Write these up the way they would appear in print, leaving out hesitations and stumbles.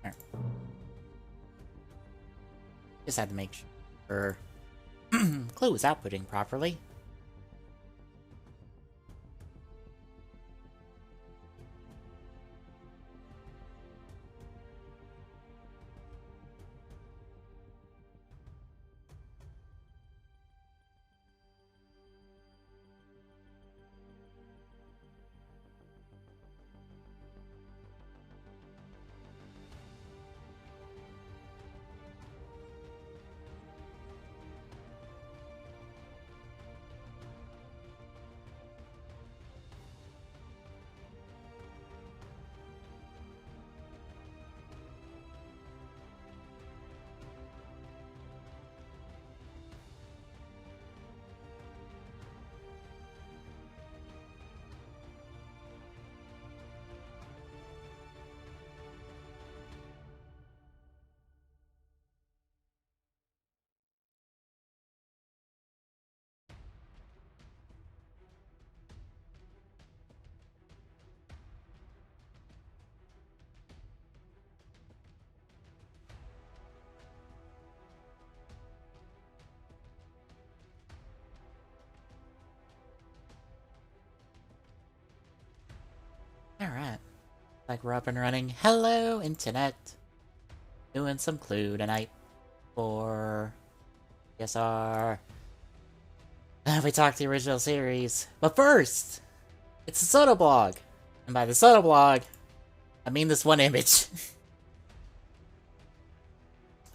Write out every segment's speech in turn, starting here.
Alright. Just had to make sure Clue was outputting properly. Alright. Like we're up and running. Hello, Internet! Doing some Clue tonight for TGSR. We talked the original series. But first, it's the Soto blog. And by the Soto blog, I mean this one image.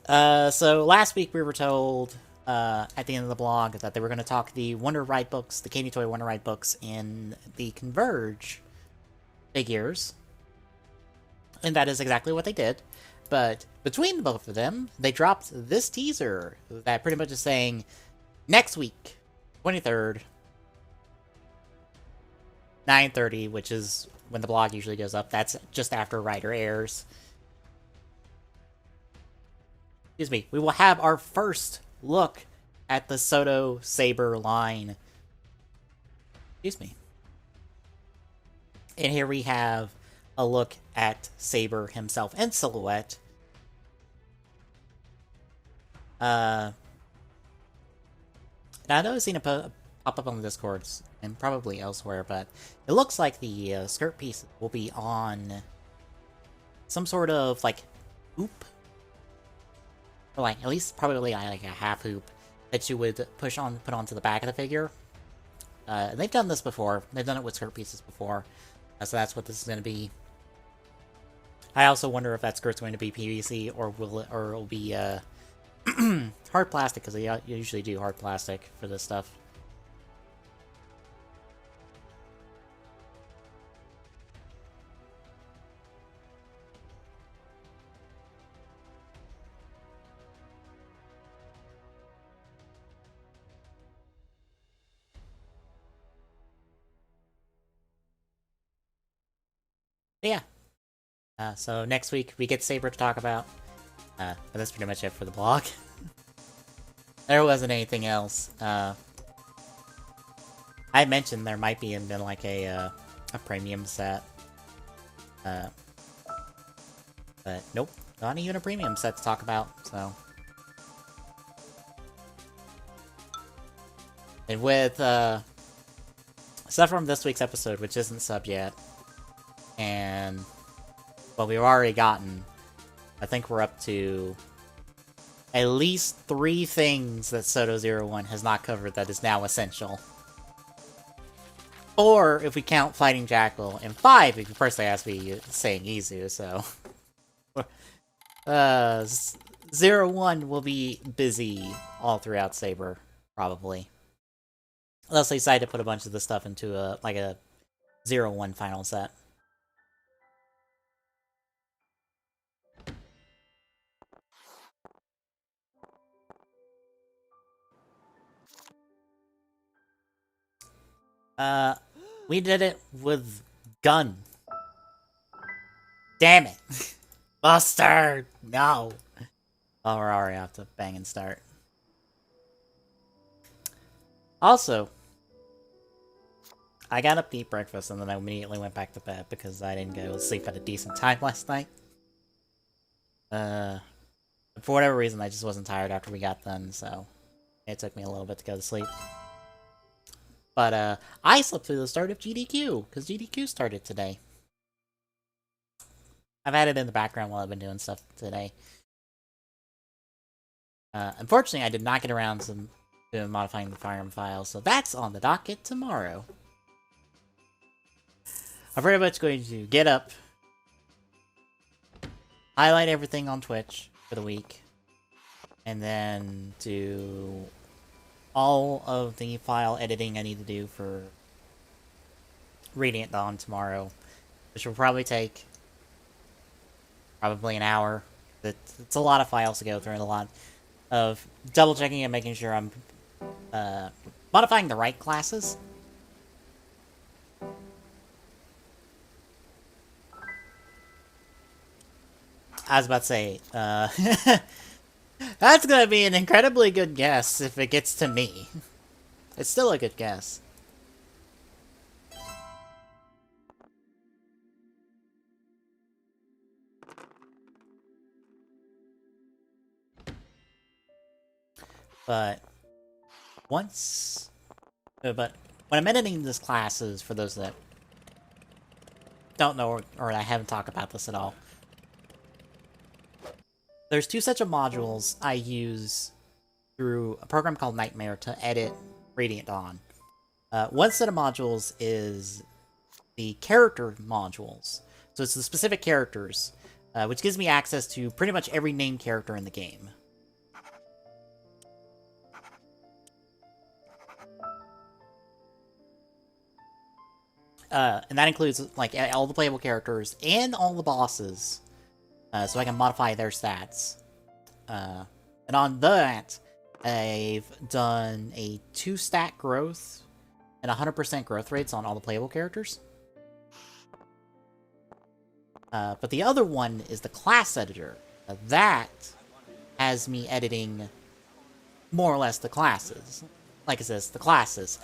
So last week we were told at the end of the blog that they were going to talk the Wonder Ride books, the Candy Toy Wonder Ride books, and the Converge figures. And that is exactly what they did. But between both of them, they dropped this teaser that pretty much is saying, next week, 23rd, 9:30, which is when the blog usually goes up. That's just after Rider airs. Excuse me. We will have our first look at the Soto Saber line. Excuse me. And here we have a look at Saber himself in silhouette. Now I know I've seen it pop up on the Discords and probably elsewhere, but it looks like the skirt piece will be on some sort of like hoop, or like at least probably like a half hoop that you would put onto the back of the figure. They've done this before. They've done it with skirt pieces before, so that's what this is going to be. I also wonder if that skirt's going to be PVC or it'll be hard plastic, because they usually do hard plastic for this stuff. But yeah. So next week we get Saber to talk about. But that's pretty much it for the blog. There wasn't anything else. I mentioned there might be been like a premium set. But nope, not even a premium set to talk about, so. And with stuff from this week's episode, which isn't sub yet, and what we've already gotten, I think we're up to at least 3 things that Soto01 has not covered that is now essential. 4 if we count Fighting Jackal, and 5 if you personally ask me saying Izu, so. 01 will be busy all throughout Saber, probably. Unless they decide to put a bunch of the stuff into a 01 final set. We did it with Gun. Damn it! Buster! No! Oh, we're already off to bang and start. Also, I got up to eat breakfast and then I immediately went back to bed because I didn't go to sleep at a decent time last night. For whatever reason, I just wasn't tired after we got done, so it took me a little bit to go to sleep. But, I slept through the start of GDQ, because GDQ started today. I've had it in the background while I've been doing stuff today. Unfortunately, I did not get around to modifying the Fire Emblem file, so that's on the docket tomorrow. I'm pretty much going to get up, highlight everything on Twitch for the week, and then do all of the file editing I need to do for Radiant Dawn tomorrow, which will probably take an hour. It's a lot of files to go through and a lot of double checking and making sure I'm modifying the right classes. I was about to say, that's gonna be an incredibly good guess if it gets to me. It's still a good guess. But when I'm editing these classes, for those that don't know or I haven't talked about this at all, there's two sets of modules I use through a program called Nightmare to edit Radiant Dawn. One set of modules is the character modules. So it's the specific characters, which gives me access to pretty much every named character in the game. And that includes, like, all the playable characters and all the bosses, so I can modify their stats. And on that, I've done a 2-stat growth and 100% growth rates on all the playable characters. But the other one is the class editor. That has me editing more or less the classes. Like it says, the classes.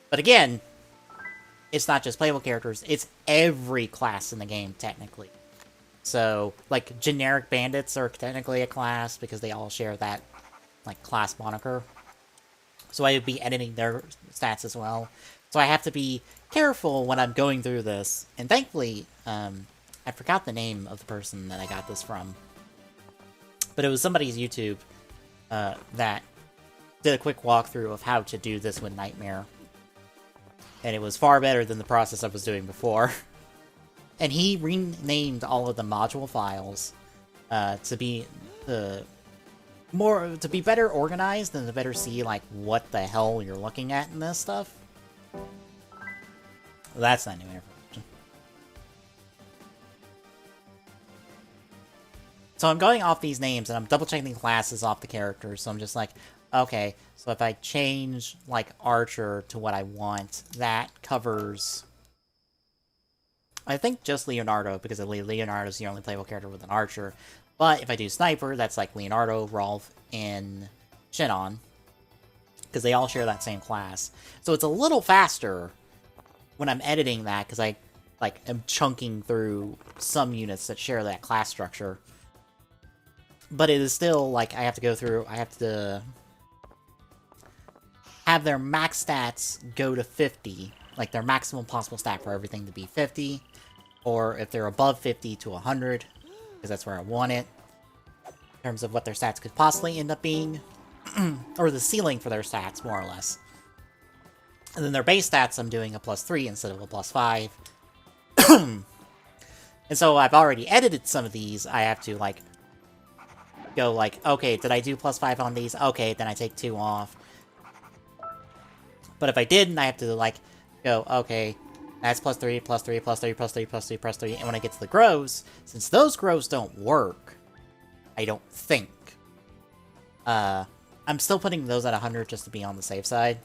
But again, it's not just playable characters, it's every class in the game, technically. So, like, generic bandits are technically a class because they all share that, like, class moniker. So I would be editing their stats as well. So I have to be careful when I'm going through this. And thankfully, I forgot the name of the person that I got this from. But it was somebody's YouTube that did a quick walkthrough of how to do this with Nightmare. And it was far better than the process I was doing before. And he renamed all of the module files to be better organized and to better see, like, what the hell you're looking at in this stuff. Well, that's not new information. So I'm going off these names, and I'm double-checking classes off the characters, so I'm just like, okay, so if I change, like, Archer to what I want, that covers, I think, just Leonardo, because Leonardo's the only playable character with an Archer. But if I do Sniper, that's like Leonardo, Rolf, and Shinon, because they all share that same class. So it's a little faster when I'm editing that, because I, like, am chunking through some units that share that class structure. But it is still, like, I have to have their max stats go to 50, like their maximum possible stat for everything to be 50, or if they're above 50 to 100, because that's where I want it, in terms of what their stats could possibly end up being, or the ceiling for their stats, more or less. And then their base stats, I'm doing a +3 instead of a +5. And so I've already edited some of these. I have to, like, go, like, okay, did I do +5 on these? Okay, then I take 2 off. But if I didn't, I have to, like, go, okay, that's +3, +3, +3, +3, +3, +3, and when I get to the grows, since those grows don't work, I don't think, I'm still putting those at 100 just to be on the safe side.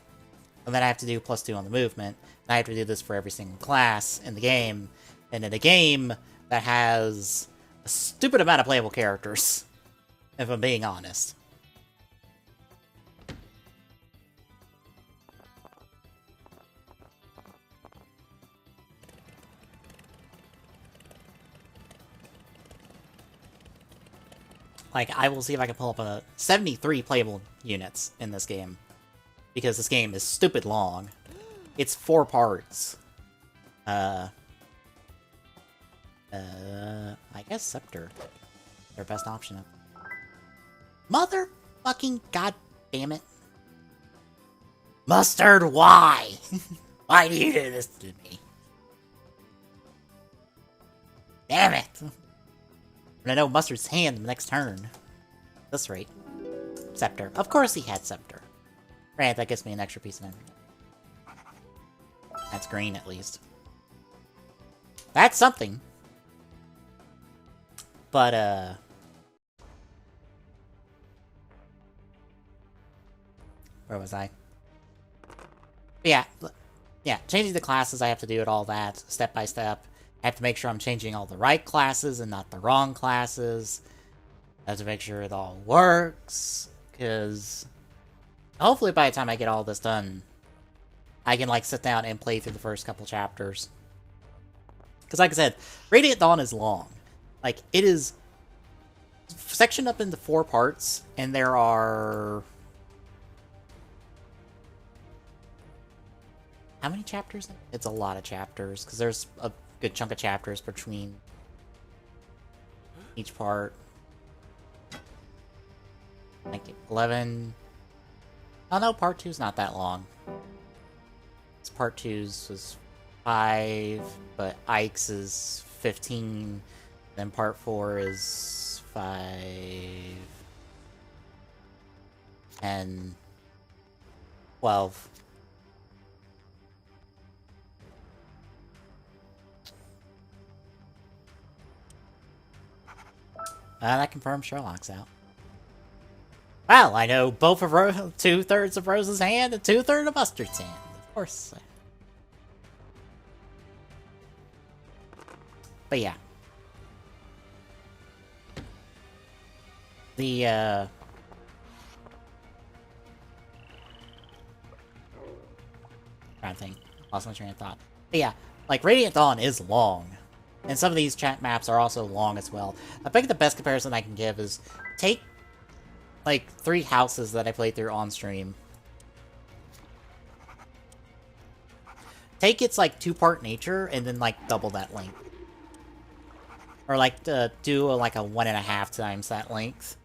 And then I have to do +2 on the movement, and I have to do this for every single class in the game, and in a game that has a stupid amount of playable characters, if I'm being honest. Like, I will see if I can pull up a 73 playable units in this game. Because this game is stupid long. It's 4 parts. I guess Scepter. Their best option. Motherfucking goddamn it. Mustard, why? Why do you do this to me? Damn it! I know Mustard's hand the next turn. At this rate. Scepter. Of course he had Scepter. Right, that gives me an extra piece of energy. That's green, at least. That's something. But, where was I? Yeah. Yeah, changing the classes, I have to do it all that, step by step. I have to make sure I'm changing all the right classes and not the wrong classes. I have to make sure it all works, because hopefully by the time I get all this done, I can, like, sit down and play through the first couple chapters. Because, like I said, Radiant Dawn is long. Like, it is sectioned up into 4 parts, and there are... How many chapters? It's a lot of chapters, because there's a good chunk of chapters between each part. Like 11... Oh no, part 2's not that long. This part 2's was 5, but Ike's is 15, then part 4 is 5, 10, 12. That confirms Sherlock's out. Well, I know both of 2/3 of Rose's hand and 2/3 of Mustard's hand, of course. But yeah. The, trying to think. Lost my train of thought. But yeah, like, Radiant Dawn is long. And some of these chat maps are also long as well. I think the best comparison I can give is take, like, 3 houses that I played through on stream. Take its, like, 2-part nature and then, like, double that length. Or, like, do, like, a 1.5 times that length.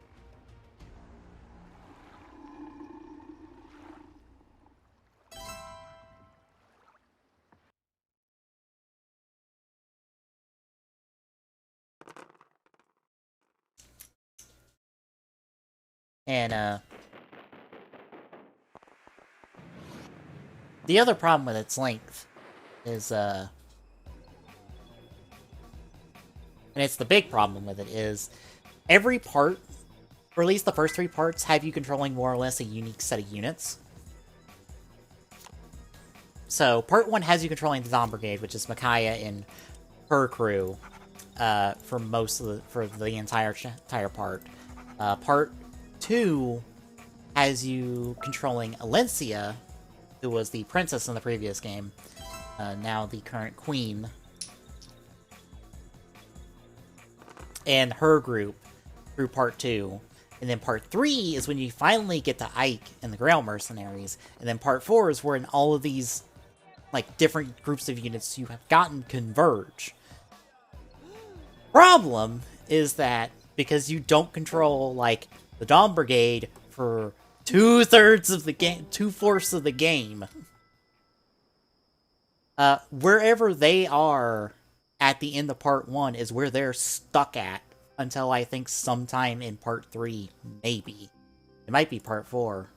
And, the other problem with its length is, and it's the big problem with it, is every part, or at least the first 3 parts, have you controlling more or less a unique set of units. So, part 1 has you controlling the Dawn Brigade, which is Micaiah and her crew, for the entire part. Part 2 has you controlling Alencia, who was the princess in the previous game, now the current queen, and her group through part 2. And then part 3 is when you finally get to Ike and the Grail Mercenaries, and then part 4 is when all of these, like, different groups of units you have gotten converge. Problem is that because you don't control, like, the Dawn Brigade for 2/3 of the game, 2/4 of the game, wherever they are at the end of part 1 is where they're stuck at until I think sometime in part 3, maybe. It might be part 4.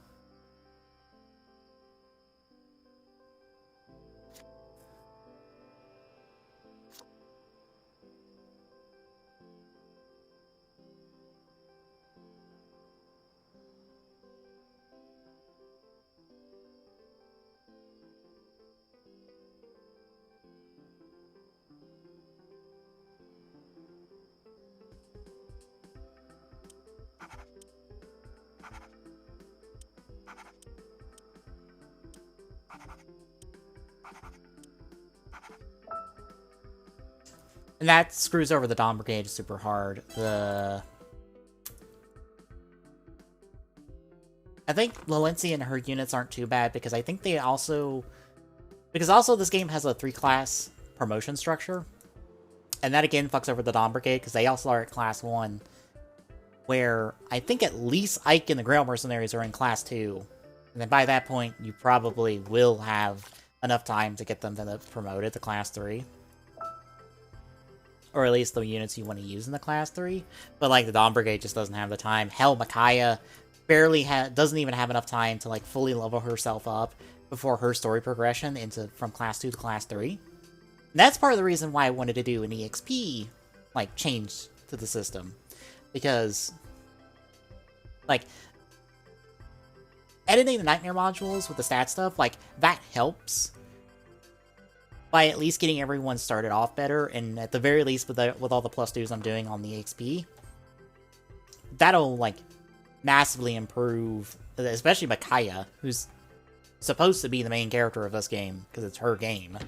And that screws over the Dawn Brigade super hard. I think Valencia and her units aren't too bad because I think they also... Because also this game has a 3-class promotion structure. And that again fucks over the Dawn Brigade because they also are at Class 1. Where I think at least Ike and the Grail Mercenaries are in Class 2. And then by that point, you probably will have enough time to get them promoted to Class 3. Or at least the units you want to use in the Class 3. But like the Dawn Brigade just doesn't have the time. Hell, Micaiah barely doesn't even have enough time to like fully level herself up before her story progression from Class 2 to Class 3. And that's part of the reason why I wanted to do an EXP like change to the system. Because like editing the Nightmare modules with the stat stuff, like that helps by at least getting everyone started off better, and at the very least with all the plus 2s I'm doing on the EXP, that'll like massively improve, especially Micaiah, who's supposed to be the main character of this game, because it's her game.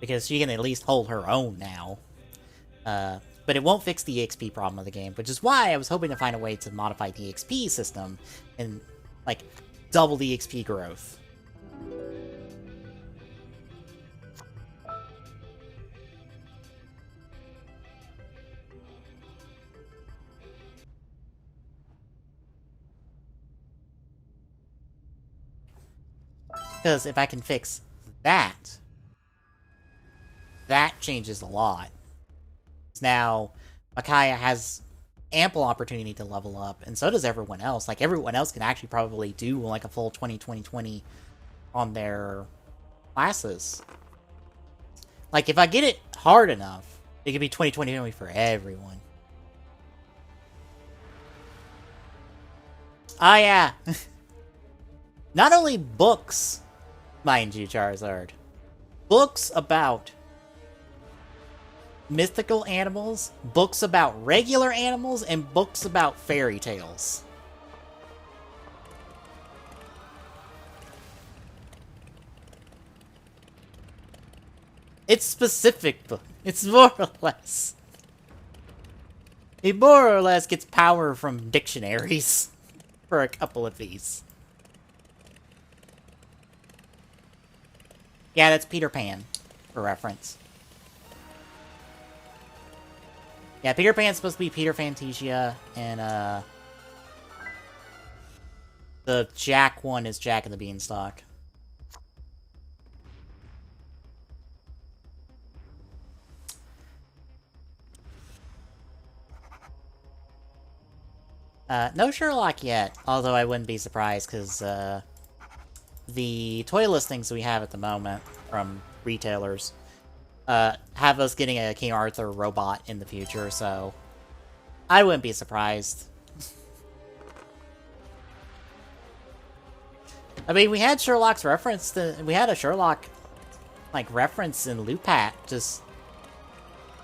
Because she can at least hold her own now. But it won't fix the EXP problem of the game, which is why I was hoping to find a way to modify the EXP system and, like, double the EXP growth. Because if I can fix that, that changes a lot. Now, Micaiah has ample opportunity to level up, and so does everyone else. Like, everyone else can actually probably do, like, a full 20-20-20 on their classes. Like, if I get it hard enough, it could be 20-20-20 for everyone. Oh, yeah. Not only books, mind you, Charizard. Books about mythical animals, books about regular animals, and books about fairy tales. It's specific book. It's more or less. It more or less gets power from dictionaries for a couple of these. Yeah, that's Peter Pan, for reference. Yeah, Peter Pan's supposed to be Peter Fantasia, and, the Jack one is Jack and the Beanstalk. No Sherlock yet, although I wouldn't be surprised, because, the toy listings we have at the moment from retailers, have us getting a King Arthur robot in the future, so I wouldn't be surprised. I mean, we had Sherlock's reference we had a Sherlock, like, reference in Lupat just,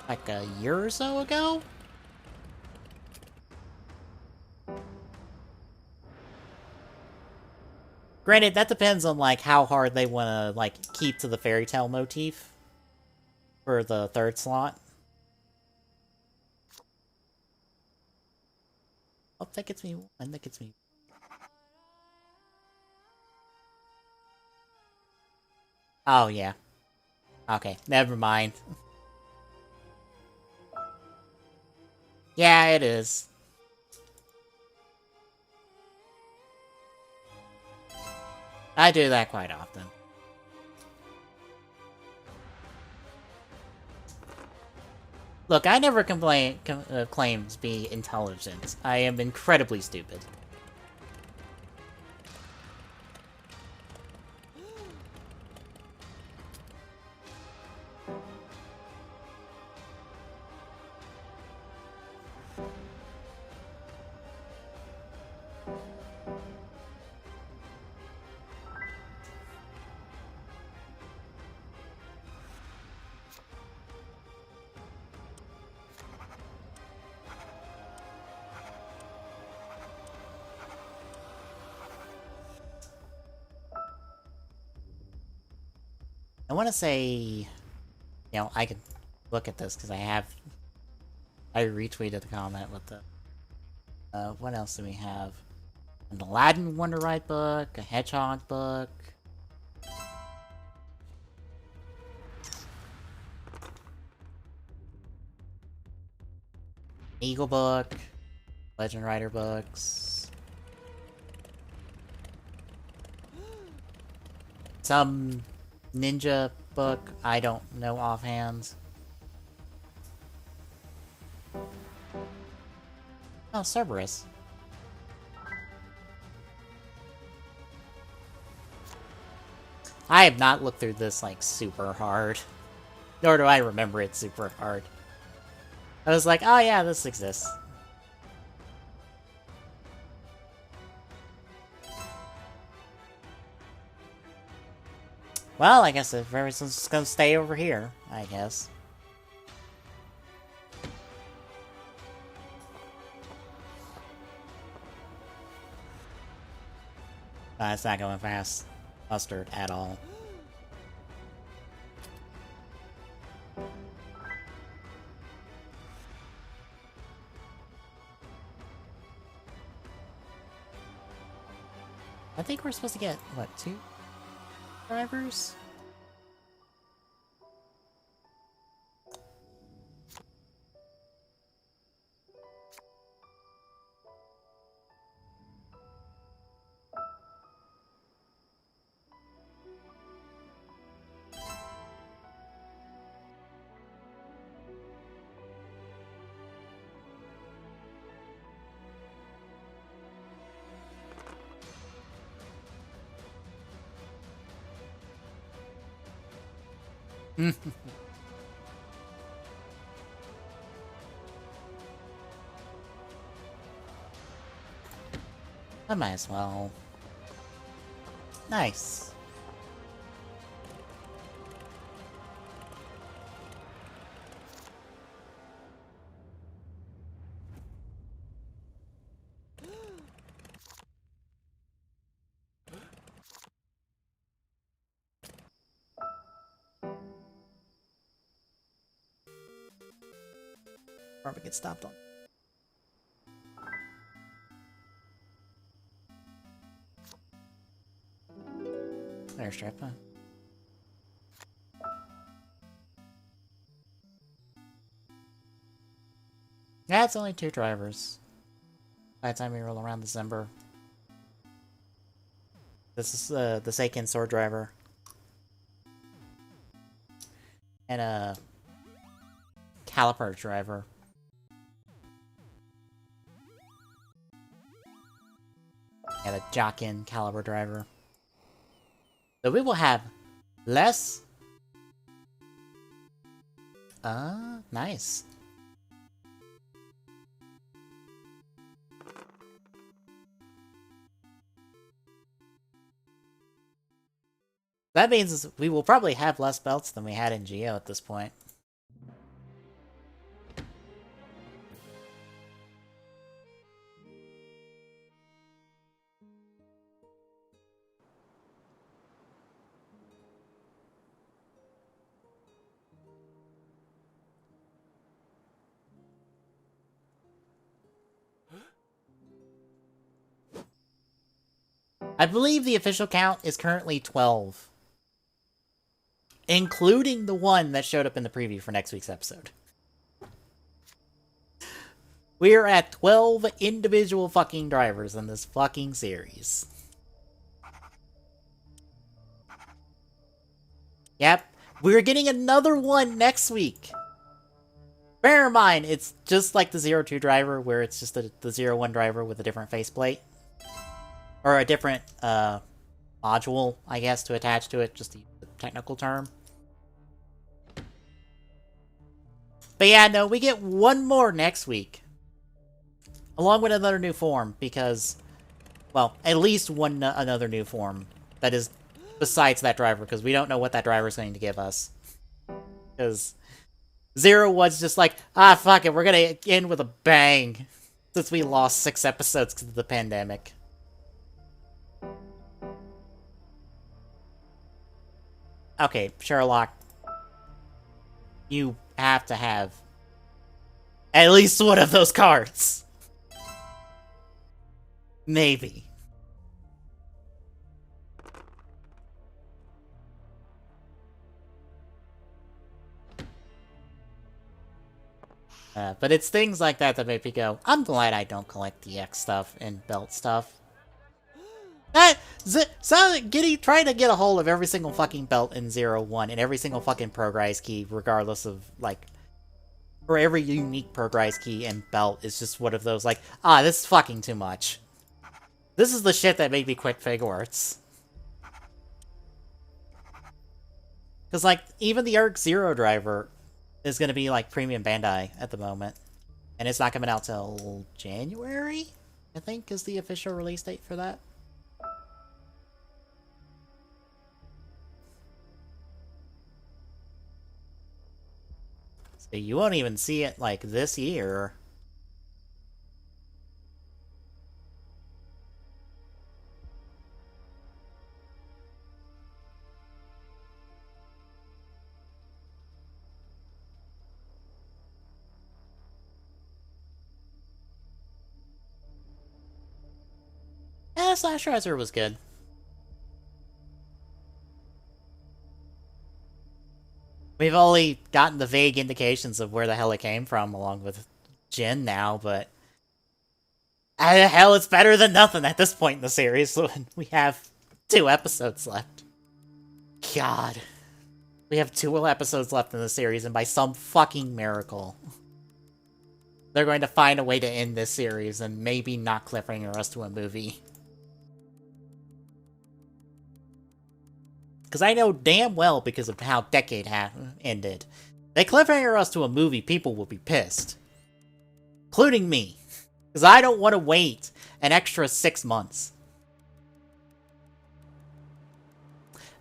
like, a year or so ago? Granted, that depends on, like, how hard they want to, like, keep to the fairy tale motif for the third slot. Oh, that gets me one. That gets me. Oh, yeah. Okay, never mind. Yeah, it is. I do that quite often. Look, I never claim to be intelligent. I am incredibly stupid. I want to say, I could look at this because I retweeted the comment with the, what else do we have? An Aladdin Wonder Ride book, a Hedgehog book. Eagle book, Legend Rider books. Some ninja book, I don't know offhand. Oh, Cerberus. I have not looked through this, like, super hard. Nor do I remember it super hard. I was like, oh yeah, this exists. Well, I guess everyone's just gonna stay over here, I guess. It's not going fast. Mustard at all. I think we're supposed to get, what, 2 drivers? I might as well. Nice. Probably get stopped on. Airstrip, huh? Yeah, it's only 2 drivers. By the time we roll around December. This is the Seiken Sword Driver. And a Caliper Driver. And a Jockin Caliber Driver. So we will have less... nice. That means we will probably have less belts than we had in Geo at this point. I believe the official count is currently 12. Including the one that showed up in the preview for next week's episode. We're at 12 individual fucking drivers in this fucking series. Yep, we're getting another one next week. Bear in mind, it's just like the 02 driver, where it's just the 01 driver with a different faceplate. Or a different, module, I guess, to attach to it, just the technical term. But yeah, no, we get one more next week. Along with another new form, because... Well, at least another new form. That is besides that driver, because we don't know what that driver is going to give us. Because... Zero was just like, fuck it, we're gonna end with a bang. Since we lost 6 episodes because of the pandemic. Okay, Sherlock, you have to have at least one of those cards. Maybe. But it's things like that that make me go, I'm glad I don't collect DX stuff and belt stuff. Trying to get a hold of every single fucking belt in 0-1 and every single fucking progress key, regardless of, like, or every unique progress key and belt is just one of those, like, this is fucking too much. This is the shit that made me quit Figure Arts. Because, like, even the ARC Zero driver is going to be, like, Premium Bandai at the moment. And it's not coming out till January, I think, is the official release date for that. So you won't even see it, like, this year. Yeah, Slash Riser was good. We've only gotten the vague indications of where the hell it came from, along with Jin now, but... hell, it's better than nothing at this point in the series, so we have 2 episodes left. God. We have 2 episodes left in the series, and by some fucking miracle, they're going to find a way to end this series and maybe not cliffhanger us to a movie. Because I know damn well, because of how Decade ended, they cliffhanger us to a movie, people will be pissed. Including me. Because I don't want to wait an extra 6 months.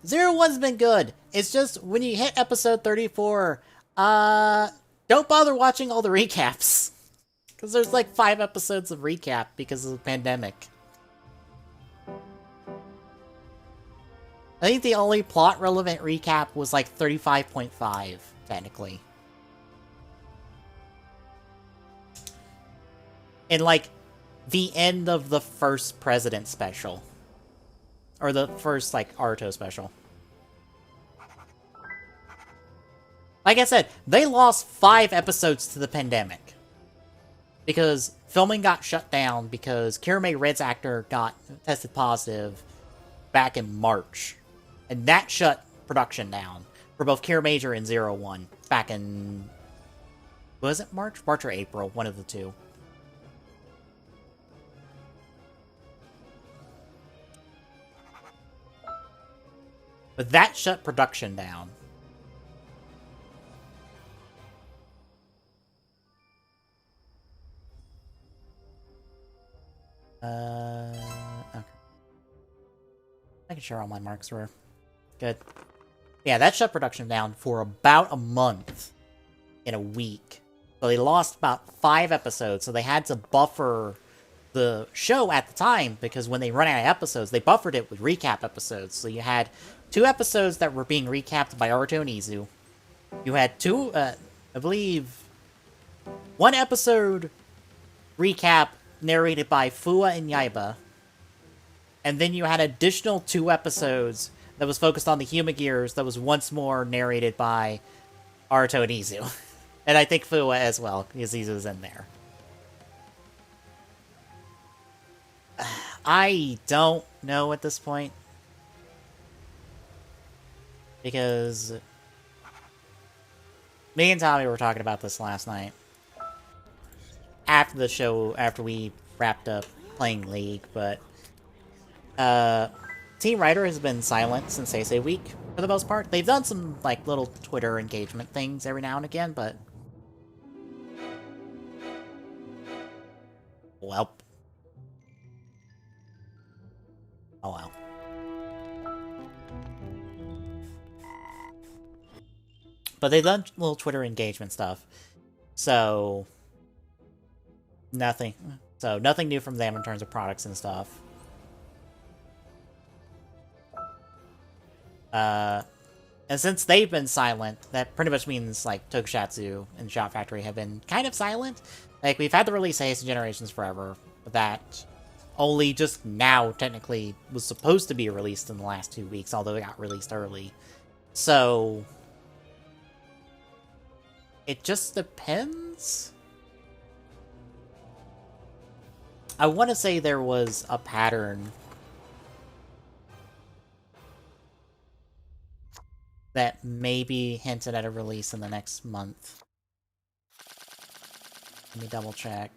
0-1's been good. It's just, when you hit episode 34, don't bother watching all the recaps. Because there's like 5 episodes of recap because of the pandemic. I think the only plot-relevant recap was like 35.5, technically. And like, the end of the first President special. Or the first, like, Aruto special. Like I said, they lost 5 episodes to the pandemic. Because filming got shut down because Kirame Red's actor got tested positive back in March. And that shut production down for both Kiramager and 0-1 back in... Was it March? March or April, one of the two. But that shut production down. Okay. Making sure all my marks were good. Yeah, that shut production down for about a month in a week. So they lost about 5 episodes, so they had to buffer the show at the time, because when they run out of episodes, they buffered it with recap episodes. So you had 2 episodes that were being recapped by Aruto and Izu. You had 2, I believe, 1 episode recap narrated by Fua and Yaiba. And then you had additional 2 episodes that was focused on the Human Gears that was once more narrated by Aruto and Izu. And I think Fua as well, because Izu's in there. I don't know at this point. Because me and Tommy were talking about this last night. After the show, after we wrapped up playing League, but... Team Writer has been silent since Seisei Week, for the most part. They've done some, like, little Twitter engagement things every now and again, but... Welp. Oh well. But they've done little Twitter engagement stuff. So... Nothing. So, nothing new from them in terms of products and stuff. And since they've been silent, that pretty much means, like, Tokusatsu and Shout Factory have been kind of silent. Like, we've had the release of Haste of Generations Forever, but that only just now, technically, was supposed to be released in the last 2 weeks, although it got released early. So... it just depends? I want to say there was a pattern that maybe hinted at a release in the next month. Let me double check.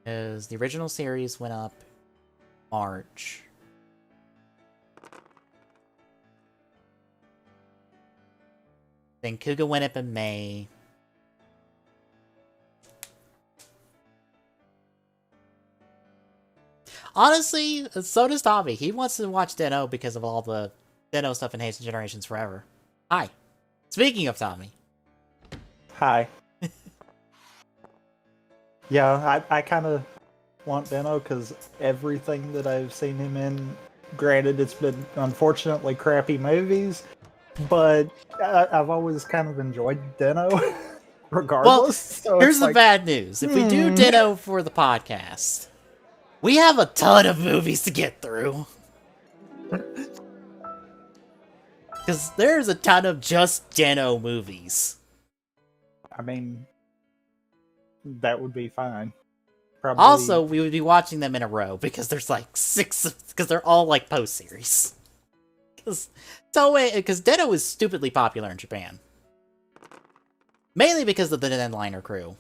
Because the original series went up March. Then Kuga went up in May. Honestly, so does Tommy. He wants to watch Den-O because of all the Den-O stuff in Haste of Generations Forever. Hi. Speaking of Tommy. Hi. Yeah, I kind of want Den-O because everything that I've seen him in, granted it's been unfortunately crappy movies, but I've always kind of enjoyed Den-O regardless. Well, here's the bad news. If we do Den-O for the podcast, we have a ton of movies to get through. Because there's a ton of just Den-O movies. I mean, that would be fine. Probably... also, we would be watching them in a row because there's like 6, because they're all like post-series. Because Den-O is stupidly popular in Japan. Mainly because of the Denliner crew.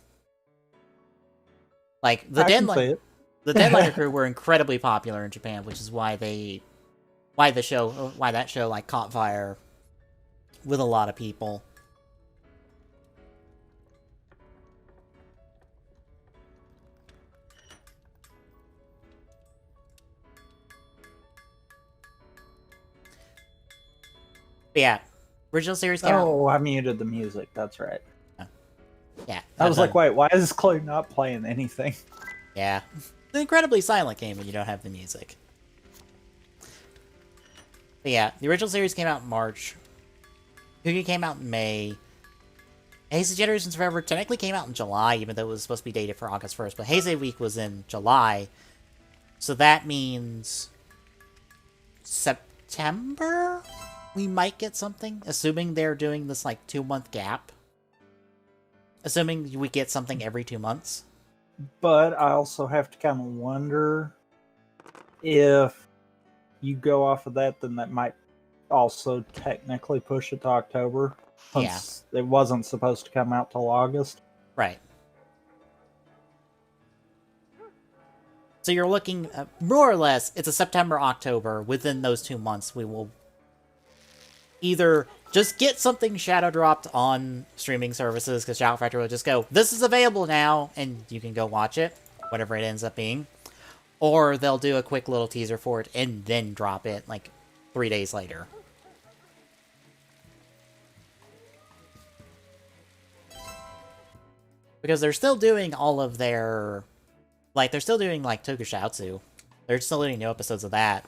Like, the Denliner crew were incredibly popular in Japan, which is why that show like caught fire with a lot of people. But yeah, original series came out. Oh, I muted the music. That's right. Yeah. I was like, wait, why is Chloe not playing anything? Yeah. It's an incredibly silent game when you don't have the music. But yeah, the original series came out in March. Kugi came out in May. Haste of Generations Forever technically came out in July, even though it was supposed to be dated for August 1st. But Heisei Week was in July. So that means... September? We might get something, assuming they're doing this, like, 2-month gap. Assuming we get something every 2 months. But I also have to kind of wonder if you go off of that, then that might also technically push it to October. Since it wasn't supposed to come out till August. Right. So you're looking, more or less, it's a September, October. Within those 2 months, we will either just get something shadow dropped on streaming services, because Shout Factory will just go, this is available now, and you can go watch it, whatever it ends up being. Or they'll do a quick little teaser for it, and then drop it, like, 3 days later. Because they're still doing all of their... like, they're still doing, like, Tokusatsu. They're still doing new episodes of that.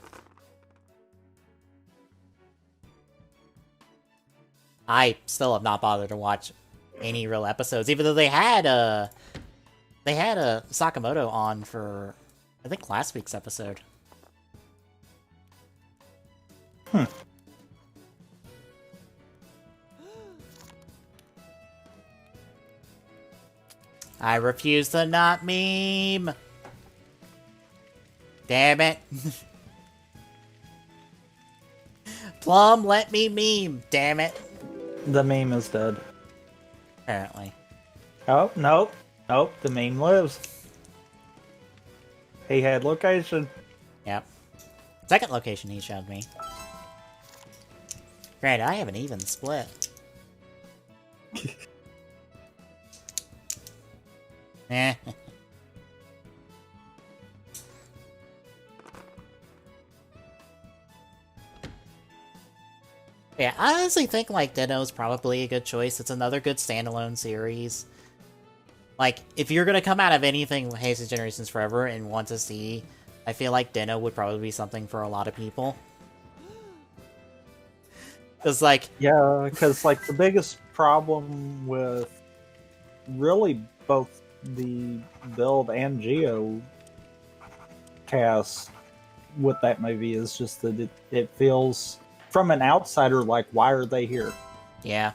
I still have not bothered to watch any real episodes, even though they had a Sakamoto on for, I think, last week's episode. I refuse to not meme! Damn it! Plum, let me meme! Damn it! The meme is dead. Apparently. Oh, nope. Nope, the meme lives. He had location. Yep. Second location he showed me. Granted, I have an even split. Eh. Yeah, I honestly think, like, Den-O is probably a good choice. It's another good standalone series. Like, if you're gonna come out of anything with Heisei Generations Forever and want to see, I feel like Den-O would probably be something for a lot of people. It's like... Yeah, because, like, the biggest problem with really both the Build and Geo cast with that movie is just that it feels, from an outsider, like, why are they here? Yeah.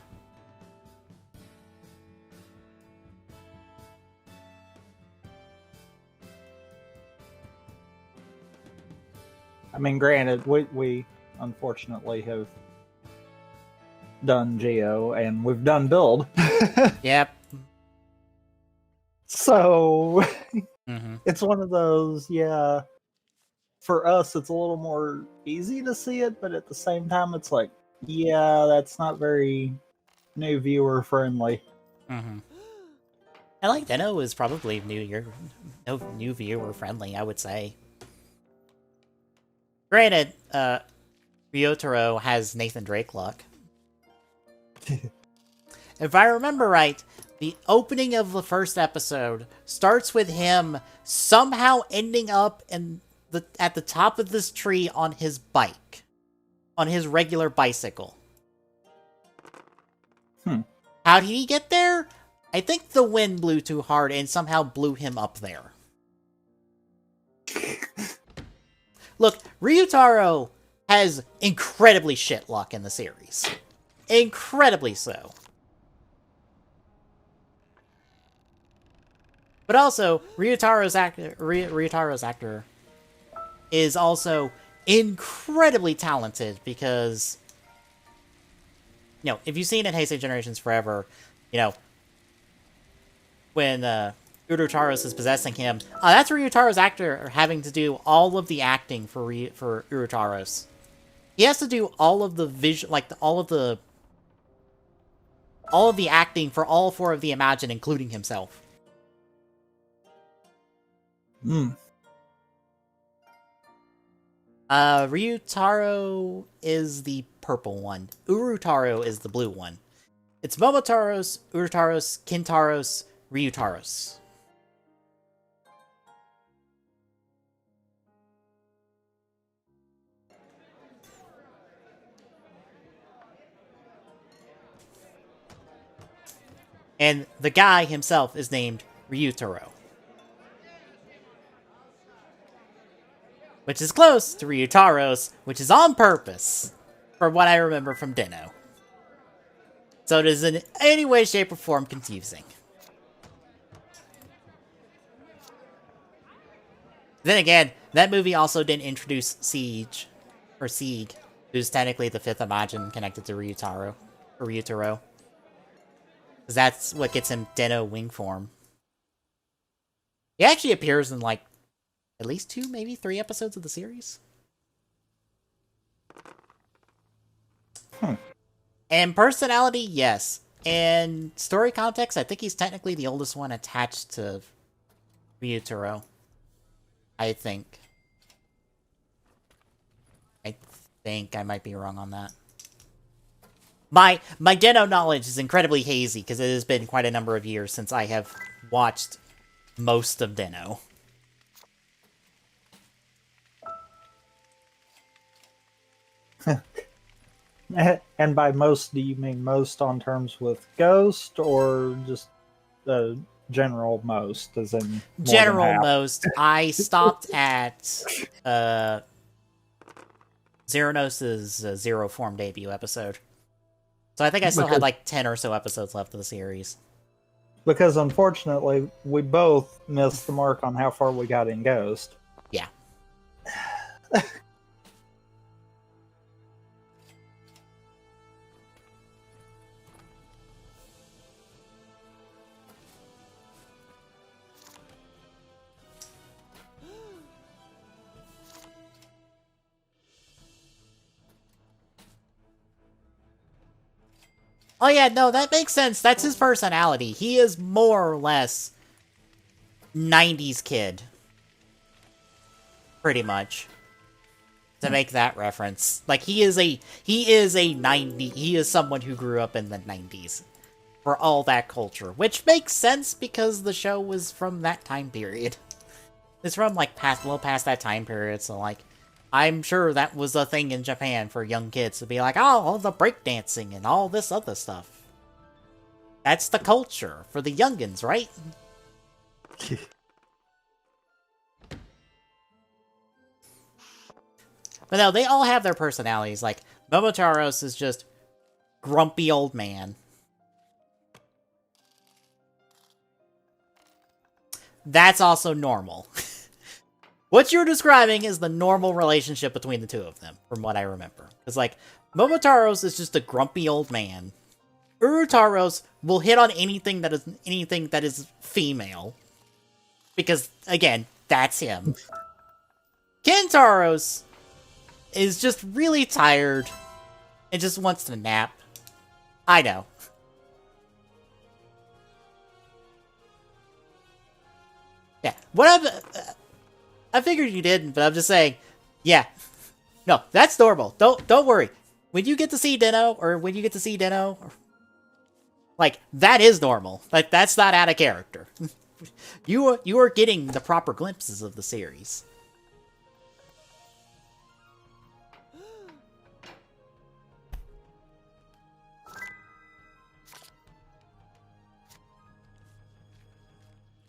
I mean, granted, we unfortunately have done Geo and we've done Build. Yep. So Mm-hmm. it's one of those, yeah. For us, it's a little more easy to see it, but at the same time, it's like, yeah, that's not very new viewer friendly. Mm-hmm. I like Den-O is probably new viewer friendly, I would say. Granted, Ryotaro has Nathan Drake luck. If I remember right, the opening of the first episode starts with him somehow ending up at the top of this tree on his bike. On his regular bicycle. How did he get there? I think the wind blew too hard and somehow blew him up there. Look, Ryutaro has incredibly shit luck in the series. Incredibly so. But also, Ryutaro's actor is also incredibly talented because, you know, if you've seen in Heisei Generations Forever, you know, when Urutaros is possessing him, that's Ryutaro's actor having to do all of the acting for Urutaros. He has to do all of the all of the acting for all four of the Imagine, including himself. Ryutaro is the purple one. Urutaro is the blue one. It's Momotaros, Urutaros, Kintaros, Ryutaros. And the guy himself is named Ryutaro. Which is close to Ryutaros, which is on purpose, from what I remember from Den-O. So it is in any way, shape, or form confusing. Then again, that movie also didn't introduce Sieg, who's technically the fifth Imagine connected to Ryutaro. Because that's what gets him Den-O wing form. He actually appears in, like, at least 2, maybe 3 episodes of the series. And personality, yes. And story context, I think he's technically the oldest one attached to Ryutaro. I think I might be wrong on that. My Den-O knowledge is incredibly hazy because it has been quite a number of years since I have watched most of Den-O. And by most, do you mean most on terms with Ghost, or just the general most, as in general most? I stopped at Zeronos' Zero Form debut episode. So I think I still had like 10 or so episodes left of the series. Because unfortunately, we both missed the mark on how far we got in Ghost. Yeah. Oh yeah, no, that makes sense. That's his personality. He is more or less 90s kid. Pretty much. To make that reference. Like, he is someone who grew up in the 90s. for all that culture, which makes sense because the show was from that time period. It's from like well past that time period, so like I'm sure that was a thing in Japan for young kids to be like, oh, all the breakdancing and all this other stuff. That's the culture for the youngins, right? But no, they all have their personalities. Like, Momotaros is just grumpy old man. That's also normal. What you're describing is the normal relationship between the two of them, from what I remember. Because, like, Momotaros is just a grumpy old man. Urutaros will hit on anything that is female. Because, again, that's him. Kentaros is just really tired and just wants to nap. I know. Yeah, I figured you didn't, but I'm just saying, yeah. No, that's normal. Don't worry. When you get to see Deno, like, that is normal. Like, that's not out of character. You are getting the proper glimpses of the series.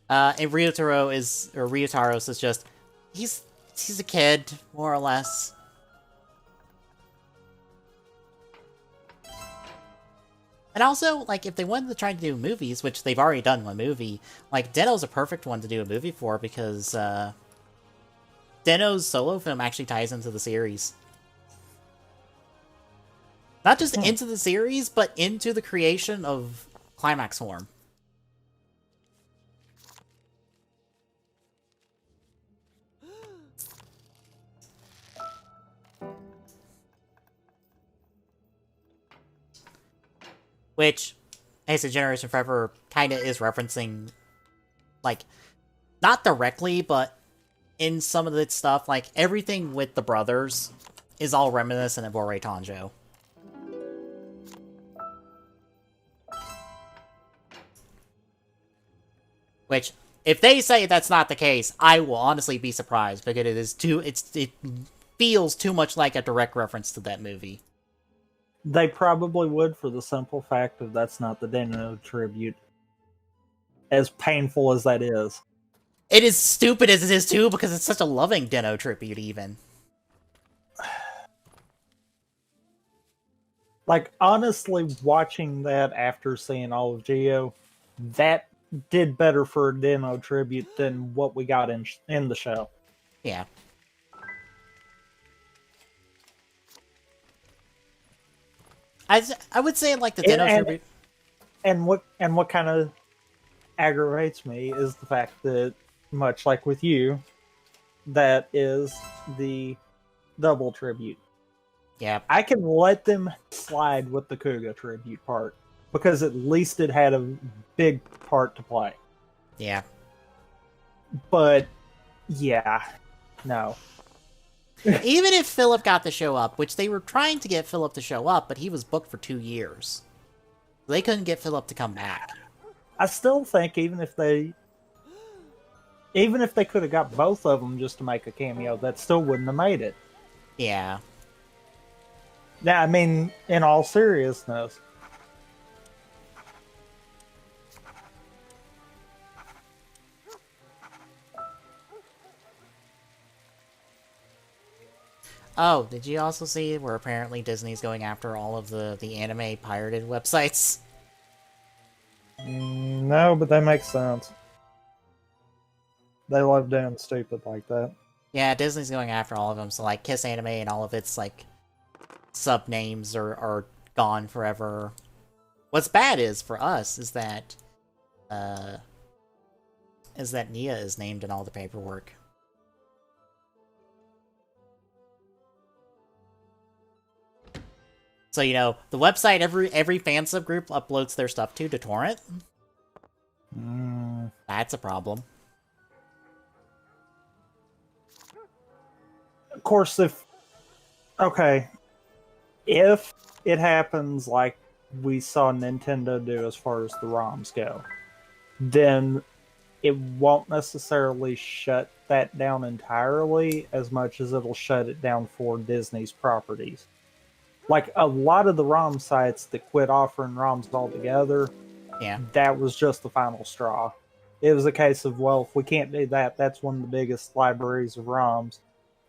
And Ryutaros is just, he's a kid, more or less. And also, like, if they wanted to try to do movies, which they've already done one movie, like, Deno's a perfect one to do a movie for, because, Deno's solo film actually ties into the series. Not just into the series, but into the creation of Climax Form. Which, Ace of Generation Forever kinda is referencing, like, not directly, but in some of its stuff, like, everything with the brothers is all reminiscent of Ore Tanjo. Which, if they say that's not the case, I will honestly be surprised, because it feels too much like a direct reference to that movie. They probably would, for the simple fact of that's not the Deno tribute. As painful as that is. It is stupid as it is too, because it's such a loving Deno tribute, even. Like, honestly, watching that after seeing all of Geo, that did better for a Deno tribute than what we got in the show. Yeah. I would say, like, the Deno tribute... And what kind of aggravates me is the fact that, much like with you, that is the double tribute. Yeah. I can let them slide with the Kuga tribute part, because at least it had a big part to play. Yeah. But, yeah, no. Even if Philip got to show up, which they were trying to get Philip to show up, but he was booked for 2 years. They couldn't get Philip to come back. I still think even if they could have got both of them just to make a cameo, that still wouldn't have made it. Yeah. Now, I mean, in all seriousness, Oh, did you also see where apparently Disney's going after all of the anime pirated websites? no, but that makes sense. They love doing stupid like that. Yeah, Disney's going after all of them, so like Kiss Anime and all of its like sub-names are gone forever. What's bad is, for us, is that Nia is named in all the paperwork. So, you know, the website every fan subgroup uploads their stuff to torrent. That's a problem. Of course, if it happens like we saw Nintendo do as far as the ROMs go, then it won't necessarily shut that down entirely as much as it'll shut it down for Disney's properties. Like a lot of the ROM sites that quit offering ROMs altogether, Yeah. that was just the final straw. It was a case of, well, if we can't do that, that's one of the biggest libraries of ROMs.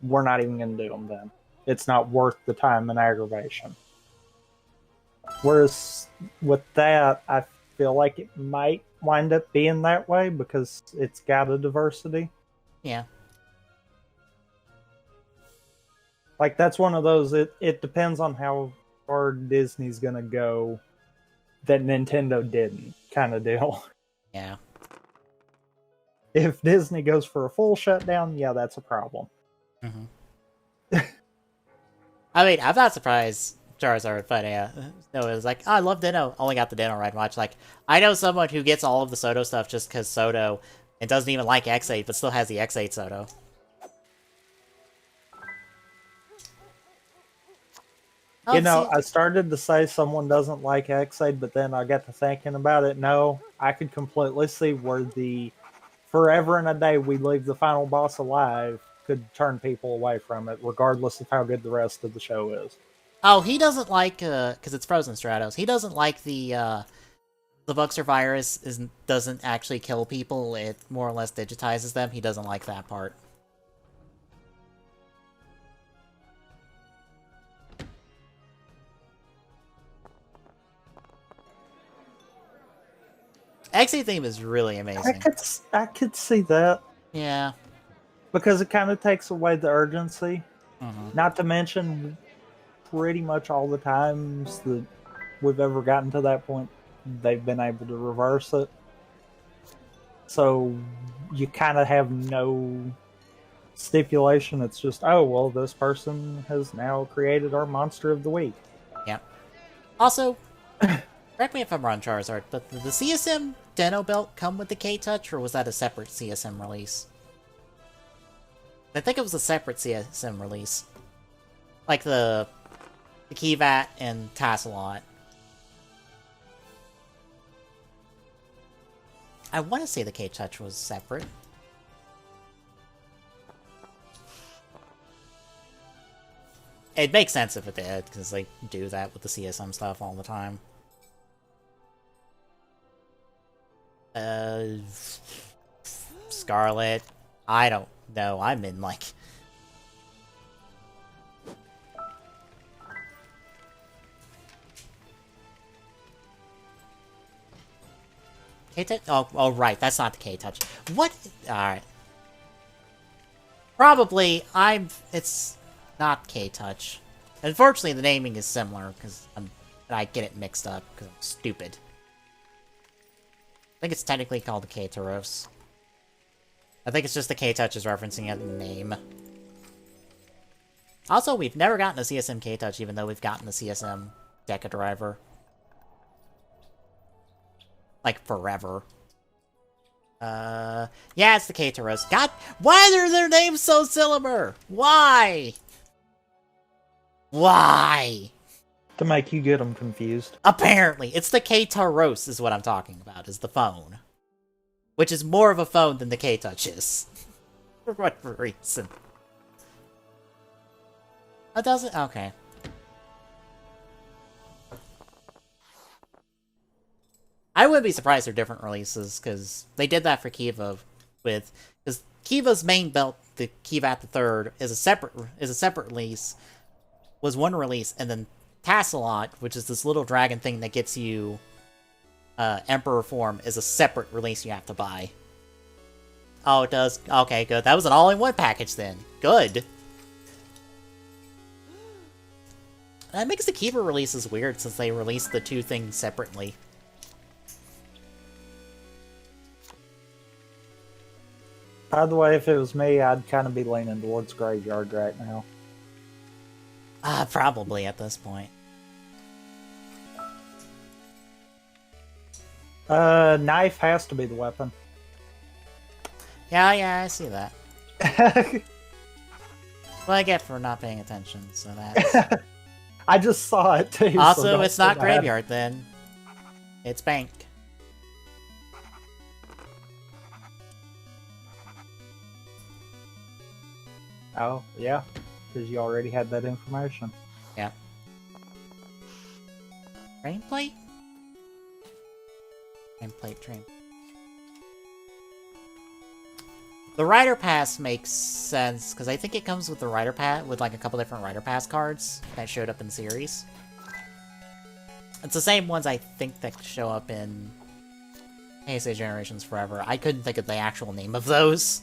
We're not even going to do them then. It's not worth the time and aggravation. Whereas with that, I feel like it might wind up being that way because it's got a diversity. Yeah. Like, that's one of those, it depends on how far Disney's going to go that Nintendo didn't kind of deal. Yeah. If Disney goes for a full shutdown, yeah, that's a problem. Mm-hmm. I mean, I'm not surprised Charizard, but yeah, no, it was like, oh, I love Dino. Only got the Dino Ride watch. Like, I know someone who gets all of the Soto stuff just because Soto and doesn't even like X8, but still has the X8 Soto. You know, I started to say someone doesn't like X8, but then I got to thinking about it. No, I could completely see where the forever and a day we leave the final boss alive could turn people away from it, regardless of how good the rest of the show is. Oh, he doesn't like, because it's Frozen Stratos, he doesn't like the Buxer virus doesn't actually kill people, it more or less digitizes them. He doesn't like that part. X8 theme is really amazing. I could see that. Yeah. Because it kind of takes away the urgency. Mm-hmm. Not to mention, pretty much all the times that we've ever gotten to that point, they've been able to reverse it. So you kind of have no stipulation. It's just, oh, well, this person has now created our monster of the week. Yep. Also, correct me if I'm wrong, Charizard, but did the CSM Deno belt come with the K-Touch, or was that a separate CSM release? I think it was a separate CSM release. Like the Keyvat and Tasselot. I want to say the K-Touch was separate. It makes sense if it did, because they do that with the CSM stuff all the time. Scarlet. I don't know. I'm in, like... K-Touch? Oh, right. That's not the K-Touch. What? Alright. Probably, it's not K-Touch. Unfortunately, the naming is similar, because I get it mixed up, because I'm stupid. I think it's technically called the K-Tauros. I think it's just the K-Touch is referencing it in the name. Also, we've never gotten a CSM K-Touch, even though we've gotten the CSM Deca Driver. Like, forever. Yeah, it's the K-Tauros. God, why are their names so similar? Why? Why? To make you get them confused. Apparently, it's the K-Tauros is what I'm talking about, is the phone. Which is more of a phone than the K-Touch is. For whatever reason. Oh, does it? Okay. I wouldn't be surprised they're different releases, because they did that for Kiva with... Because Kiva's main belt, the Kiva the Third, is a separate release. Was one release, and then Tasselot, which is this little dragon thing that gets you Emperor form, is a separate release you have to buy. Oh, it does? Okay, good. That was an all-in-one package then. Good. That makes the Kiva releases weird, since they released the two things separately. By the way, if it was me, I'd kind of be leaning towards Graveyard right now. Probably at this point. Knife has to be the weapon. Yeah, I see that. What I get for not paying attention, so that's... I just saw it too. So Also, don't it's feel not bad. graveyard then. It's bank. Oh, yeah. Because you already had that information. Yeah. Train plate? Train plate, train. The Rider Pass makes sense, because I think it comes with the Rider Pass, with like a couple different Rider Pass cards that showed up in series. It's the same ones I think that show up in Heisei Generations Forever. I couldn't think of the actual name of those.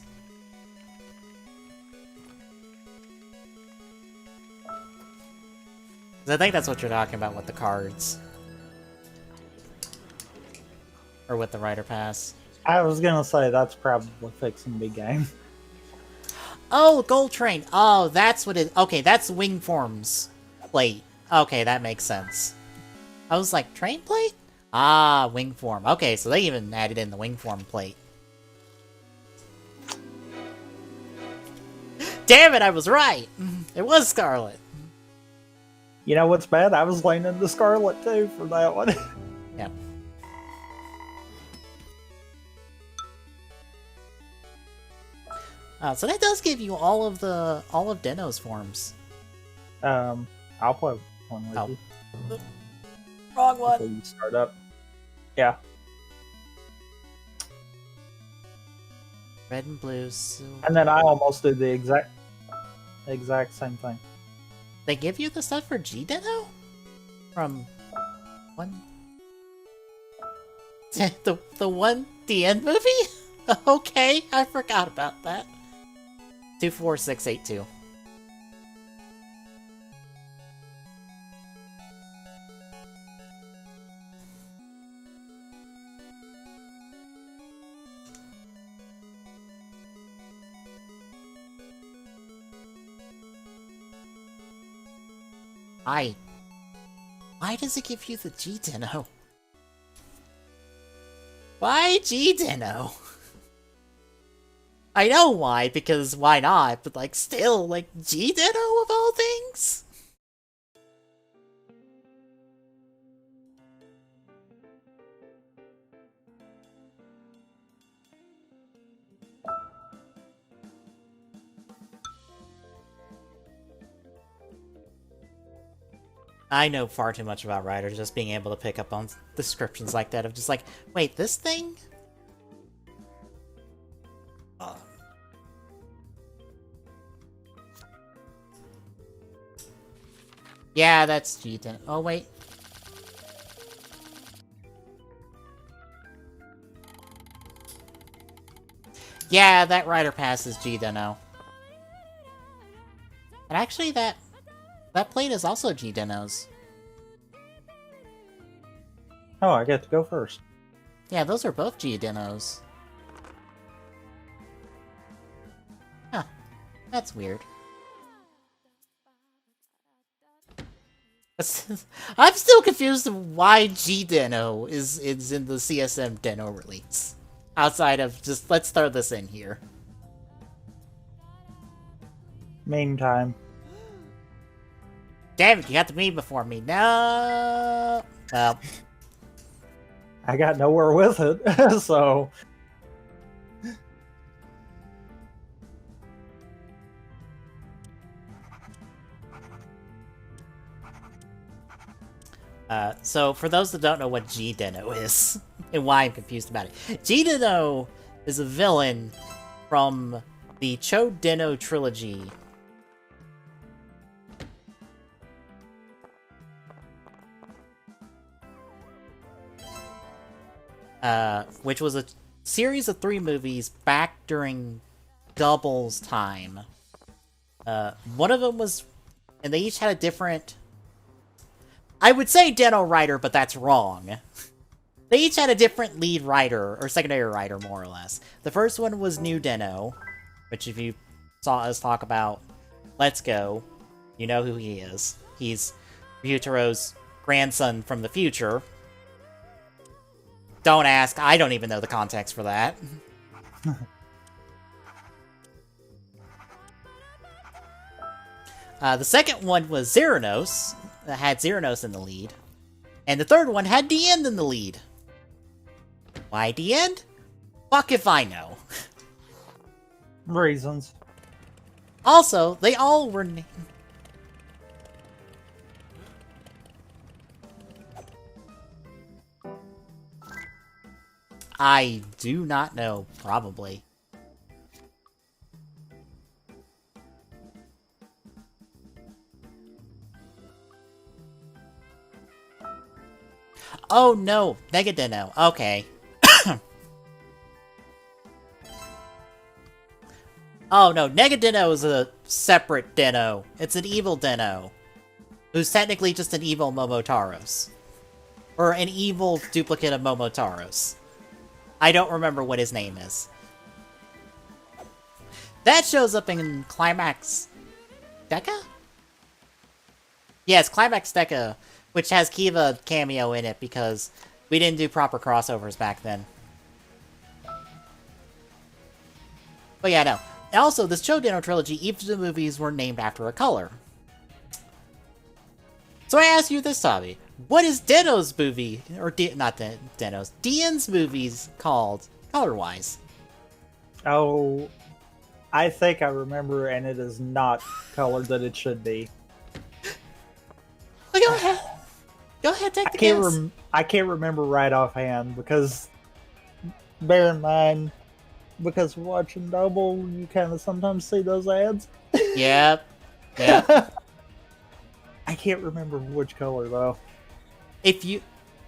I think that's what you're talking about with the cards. Or with the Rider Pass. I was gonna say that's probably fixing the game. Oh, Gold Train! Oh, that's what it... Okay, that's Wing Form's plate. Okay, that makes sense. I was like, train plate? Ah, Wing Form. Okay, so they even added in the Wing Form plate. Damn it, I was right! It was Scarlet. You know what's bad? I was leaning to Scarlet too for that one. Yeah. So that does give you all of Deno's forms. I'll play one with you. Wrong Before one. you start up. Yeah. Red and blue. So... And then I almost did the exact same thing. They give you the stuff for G Deno? From one... the one the end movie? Okay, I forgot about that. 24682. Why does it give you the G Deno? Why G Deno? I know why, because why not, but like still, like G Deno of all things? I know far too much about writers, just being able to pick up on descriptions like that of just like, wait, this thing? Yeah, that's G10. Oh, wait. Yeah, that Rider Pass is G-Deno. And actually, that plate is also G-Deno's. Oh, I get to go first. Yeah, those are both G-Deno's. Huh. That's weird. I'm still confused of why G-Deno is in the CSM Deno release. Outside of just, let's throw this in here. Meantime. Damn it, you got the meme before me. No! Well. I got nowhere with it, so... So, for those that don't know what G-Deno is, and why I'm confused about it, G-Deno is a villain from the Cho Deno trilogy. Which was a series of 3 movies back during Double's time. One of them was... And they each had a different... I would say Deno writer, but that's wrong. They each had a different lead writer, or secondary writer, more or less. The first one was New Deno, which if you saw us talk about Let's Go, you know who he is. He's Ryutaro's grandson from the future. Don't ask, I don't even know the context for that. The second one was Xeranos, had Xeranos in the lead. And the third one had the End in the lead. Why the End? Fuck if I know. Reasons. Also, they all were named. I do not know, probably. Oh no, Negadino. Okay. Oh no, Negadino is a separate Dino. It's an evil Dino. Who's technically just an evil Momotaros. Or an evil duplicate of Momotaros. I don't remember what his name is. That shows up in Climax Deca? Yes, Climax Deca, which has Kiva cameo in it because we didn't do proper crossovers back then. But yeah, no. And also, this Cho Dino trilogy, each of the movies were named after a color. So I ask you this, Tabi. What is Dino's movie, or not Dino's, Dian's movies called, color-wise? Oh, I think I remember, and it is not colored that it should be. Well, go ahead. Go ahead, take the guess. I can't remember right offhand, because, bear in mind, because watching Double, you kind of sometimes see those ads. Yep. Yep. I can't remember which color, though.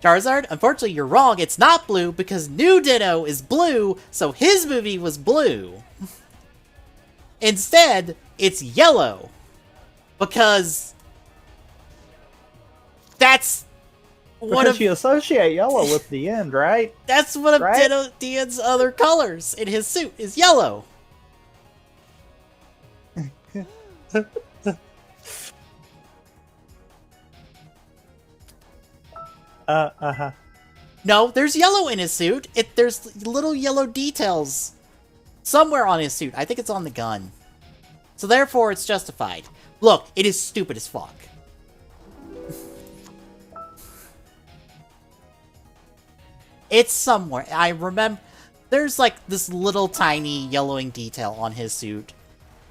Charizard, unfortunately you're wrong, it's not blue, because New Dino is blue, so his movie was blue. Instead, it's yellow. Because... that's... Because you associate yellow with the End, right? That's one of Dian's other colors in his suit, is yellow. No, there's yellow in his suit. There's little yellow details somewhere on his suit. I think it's on the gun. So therefore, it's justified. Look, it is stupid as fuck. It's somewhere. I remember... there's like this little tiny yellowing detail on his suit.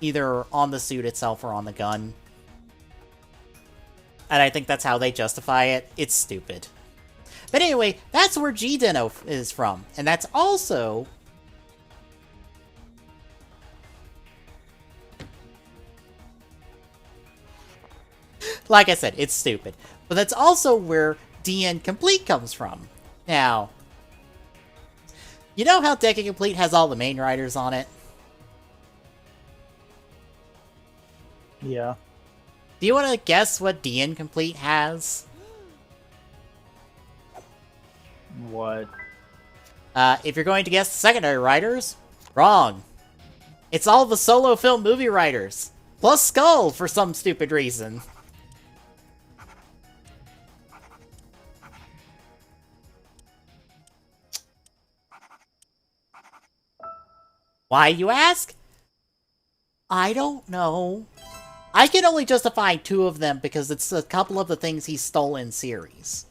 Either on the suit itself or on the gun. And I think that's how they justify it. It's stupid. But anyway, that's where G-Dino is from. And that's also... like I said, it's stupid. But that's also where DN Complete comes from. Now, you know how Deca Complete has all the main riders on it? Yeah. Do you want to guess what DN Complete has? What? If you're going to guess the secondary writers, wrong. It's all the solo film movie writers. Plus Skull, for some stupid reason. Why, you ask? I don't know. I can only justify two of them because it's a couple of the things he stole in series.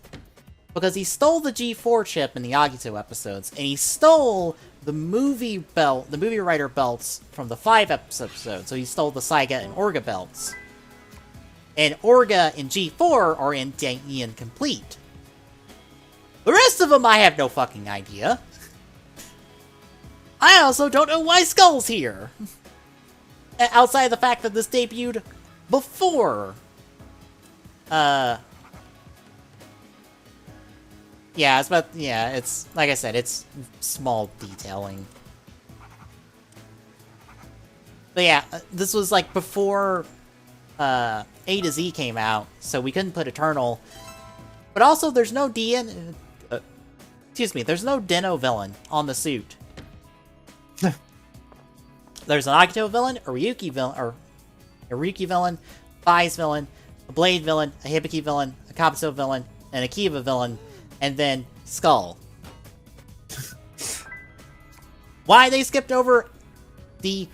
Because he stole the G4 chip in the Agito episodes, and he stole the movie writer belts from the 5 episodes, so he stole the Saiga and Orga belts. And Orga and G4 are in DN Complete. The rest of them I have no fucking idea. I also don't know why Skull's here. Outside of the fact that this debuted before. Yeah, it's like I said, it's small detailing. But yeah, this was like before A to Z came out, so we couldn't put Eternal. But also, there's no there's no Dino villain on the suit. There's an Agito villain, a Ryuki villain, Fi's villain, a Blade villain, a Hibiki villain, a Kabuto villain, and a Kiva villain, and then Skull. Why they skipped over the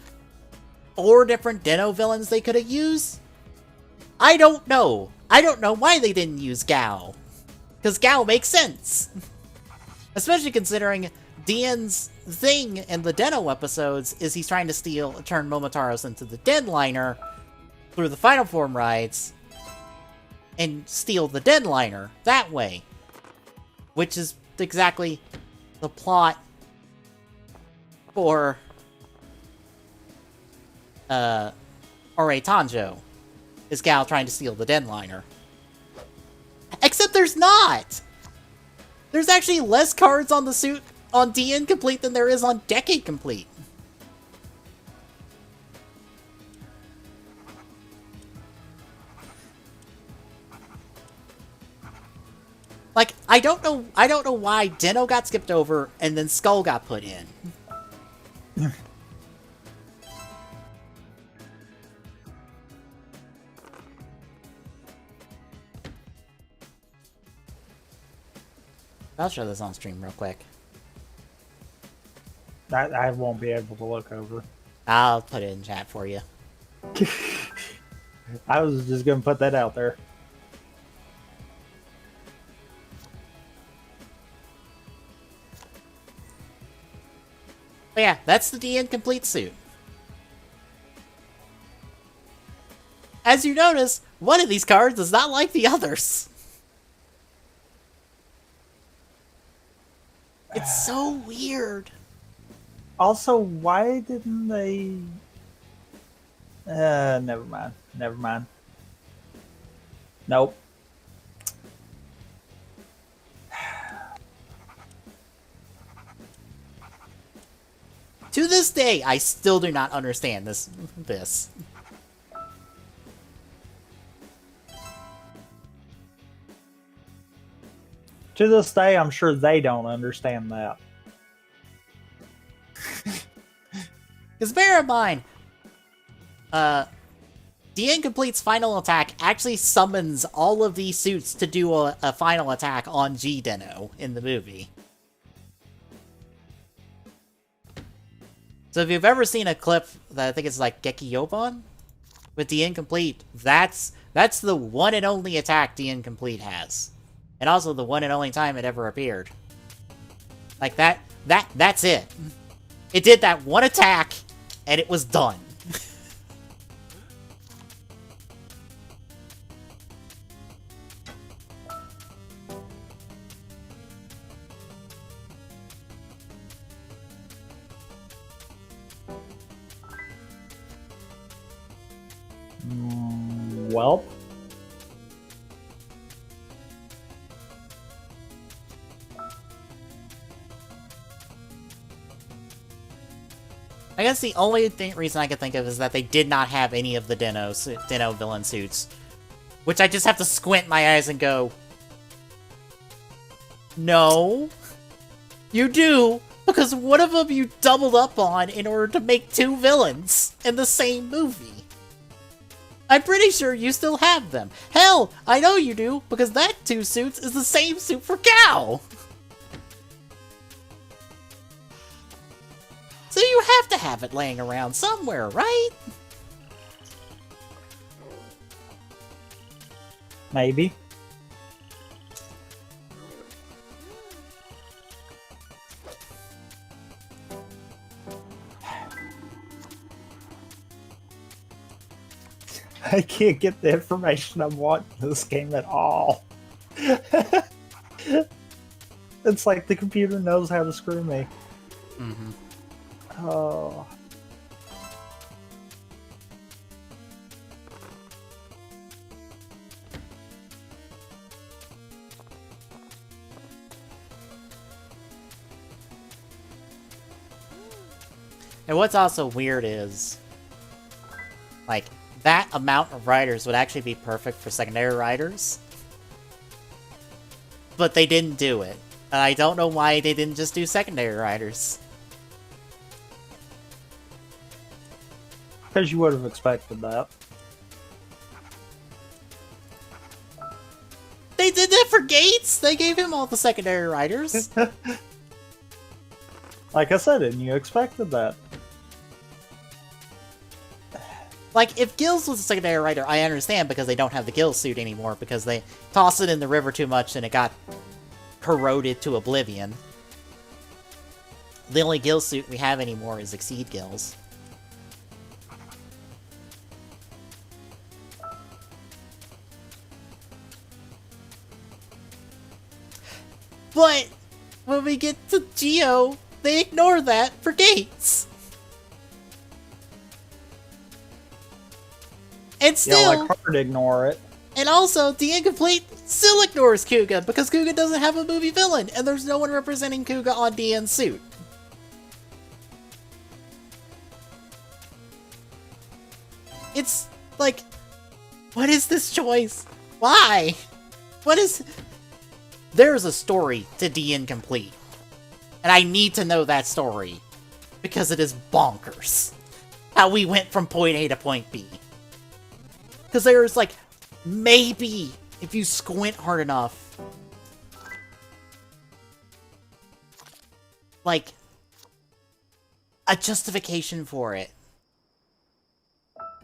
4 different Dino villains they could have used? I don't know. I don't know why they didn't use Gao. Because Gao makes sense. Especially considering Dian's thing in the Den-O episodes is he's trying to turn Momotaros into the Deadliner through the Final Form rides and steal the Deadliner that way. Which is exactly the plot for Ore Tanjo. Is Gao trying to steal the Deadliner. Except there's not! There's actually less cards on the suit on DN Complete than there is on Decade Complete. Like, I don't know why Den-O got skipped over and then Skull got put in. I'll show this on stream real quick. I won't be able to look over. I'll put it in chat for you. I was just gonna put that out there. But yeah, that's the DN Complete suit. As you notice, one of these cards is not like the others. It's so weird. Also, why didn't they... never mind. Never mind. Nope. To this day, I still do not understand this. To this day, I'm sure they don't understand that. Because bear in mind, the Incomplete's final attack actually summons all of these suits to do a final attack on G-Den-O in the movie. So if you've ever seen a clip that I think is like Geki Yobon with the Incomplete, that's the one and only attack the Incomplete has. And also the one and only time it ever appeared. Like that's it. It did that one attack, and it was done. Well, I guess the only reason I could think of is that they did not have any of the Den-O villain suits. Which I just have to squint my eyes and go, no. You do, because one of them you doubled up on in order to make two villains in the same movie. I'm pretty sure you still have them. Hell, I know you do, because that two suits is the same suit for Gao. So you have to have it laying around somewhere, right? maybe. I can't get the information I want in this game at all. It's like the computer knows how to screw me. Mm-hmm. Oh. And what's also weird is, like, that amount of riders would actually be perfect for secondary riders. But they didn't do it. And I don't know why they didn't just do secondary riders. Because you would have expected that. They did that for Gates! They gave him all the secondary riders. Like I said, and you expected that. Like, if Gills was a secondary writer, I understand because they don't have the Gills suit anymore because they tossed it in the river too much and it got corroded to oblivion. The only Gills suit we have anymore is Exceed Gills. But when we get to Geo, they ignore that for Gates. And still, Yeah, like hard to ignore it. And also, the Incomplete still ignores Kuga because Kuga doesn't have a movie villain, and there's no one representing Kuga on DN's suit. It's like, what is this choice? Why? What is... There's a story to The Incomplete. And I need to know that story. Because it is bonkers. How we went from point A to point B. Because there's like, maybe, if you squint hard enough, like, a justification for it.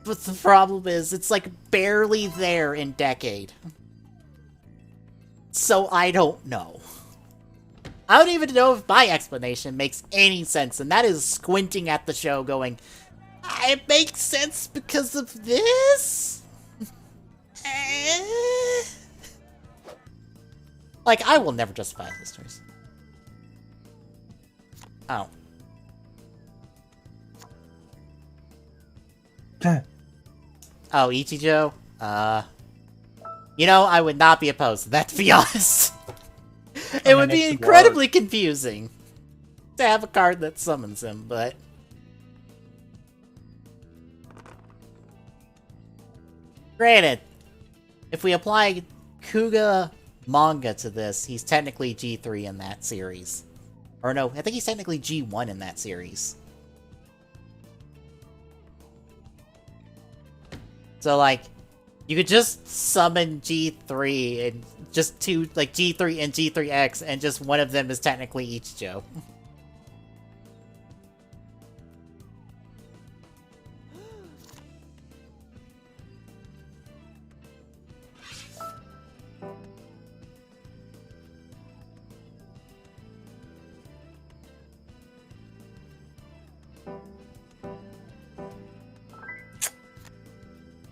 But the problem is, it's like barely there in Decade. So I don't know. I don't even know if my explanation makes any sense, and that is squinting at the show going, it makes sense because of this? Like, I will never justify this choice. Oh. Oh, Ichijo? You know, I would not be opposed to that, to be honest. It would be incredibly confusing to have a card that summons him, but... Granted, if we apply Kuga manga to this, he's technically G3 in that series. Or no, I think he's technically G1 in that series. So, like, you could just summon G3 and just two, like, G3 and G3X, and just one of them is technically Ichijo.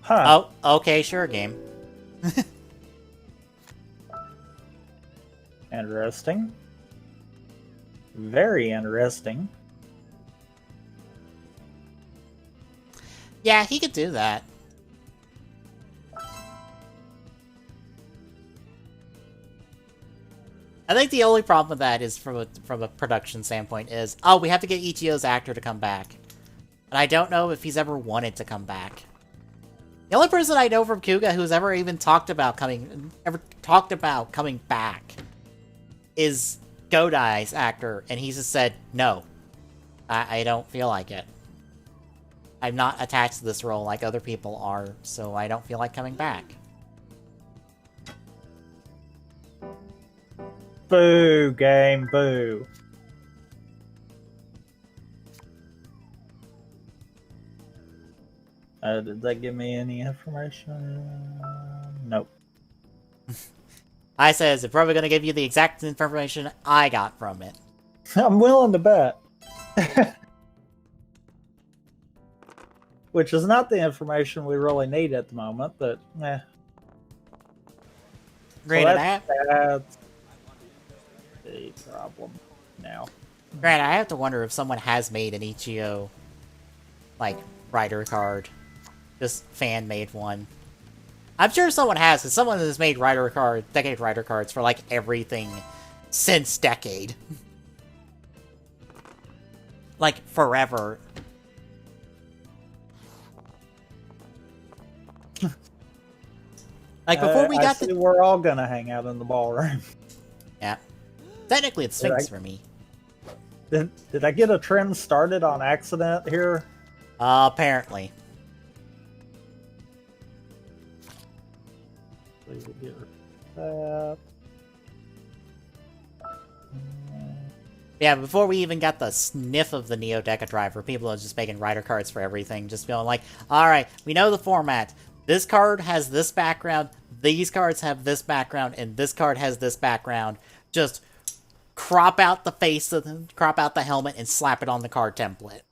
Huh. Oh, okay, sure, game. Interesting. Very interesting. Yeah, he could do that. I think the only problem with that is from a production standpoint is, oh, we have to get Ichijo's actor to come back. And I don't know if he's ever wanted to come back. The only person I know from Kuga who's ever even talked about coming back is Godai's actor, and he's just said, no, I don't feel like it. I'm not attached to this role like other people are, so I don't feel like coming back. Boo, game, boo. Did that give me any information? Nope. I says, it's probably going to give you the exact information I got from it. I'm willing to bet. Which is not the information we really need at the moment, but eh. Granted, that's the problem now. Granted, I have to wonder if someone has made an Ichijo, like, writer card. Just fan-made one. I'm sure someone has, because someone has made Decade writer cards for, like, everything since Decade. Like, forever. Like, before we got to... We're all gonna hang out in the ballroom. Yeah. Technically, it's Sphinx for me. Did I get a trend started on accident here? Apparently. Please get rid of that. Yeah, before we even got the sniff of the Neo Deca driver, people are just making rider cards for everything, just feeling like, alright, we know the format. This card has this background, these cards have this background, and this card has this background. Just crop out the face, crop out the helmet, and slap it on the card template.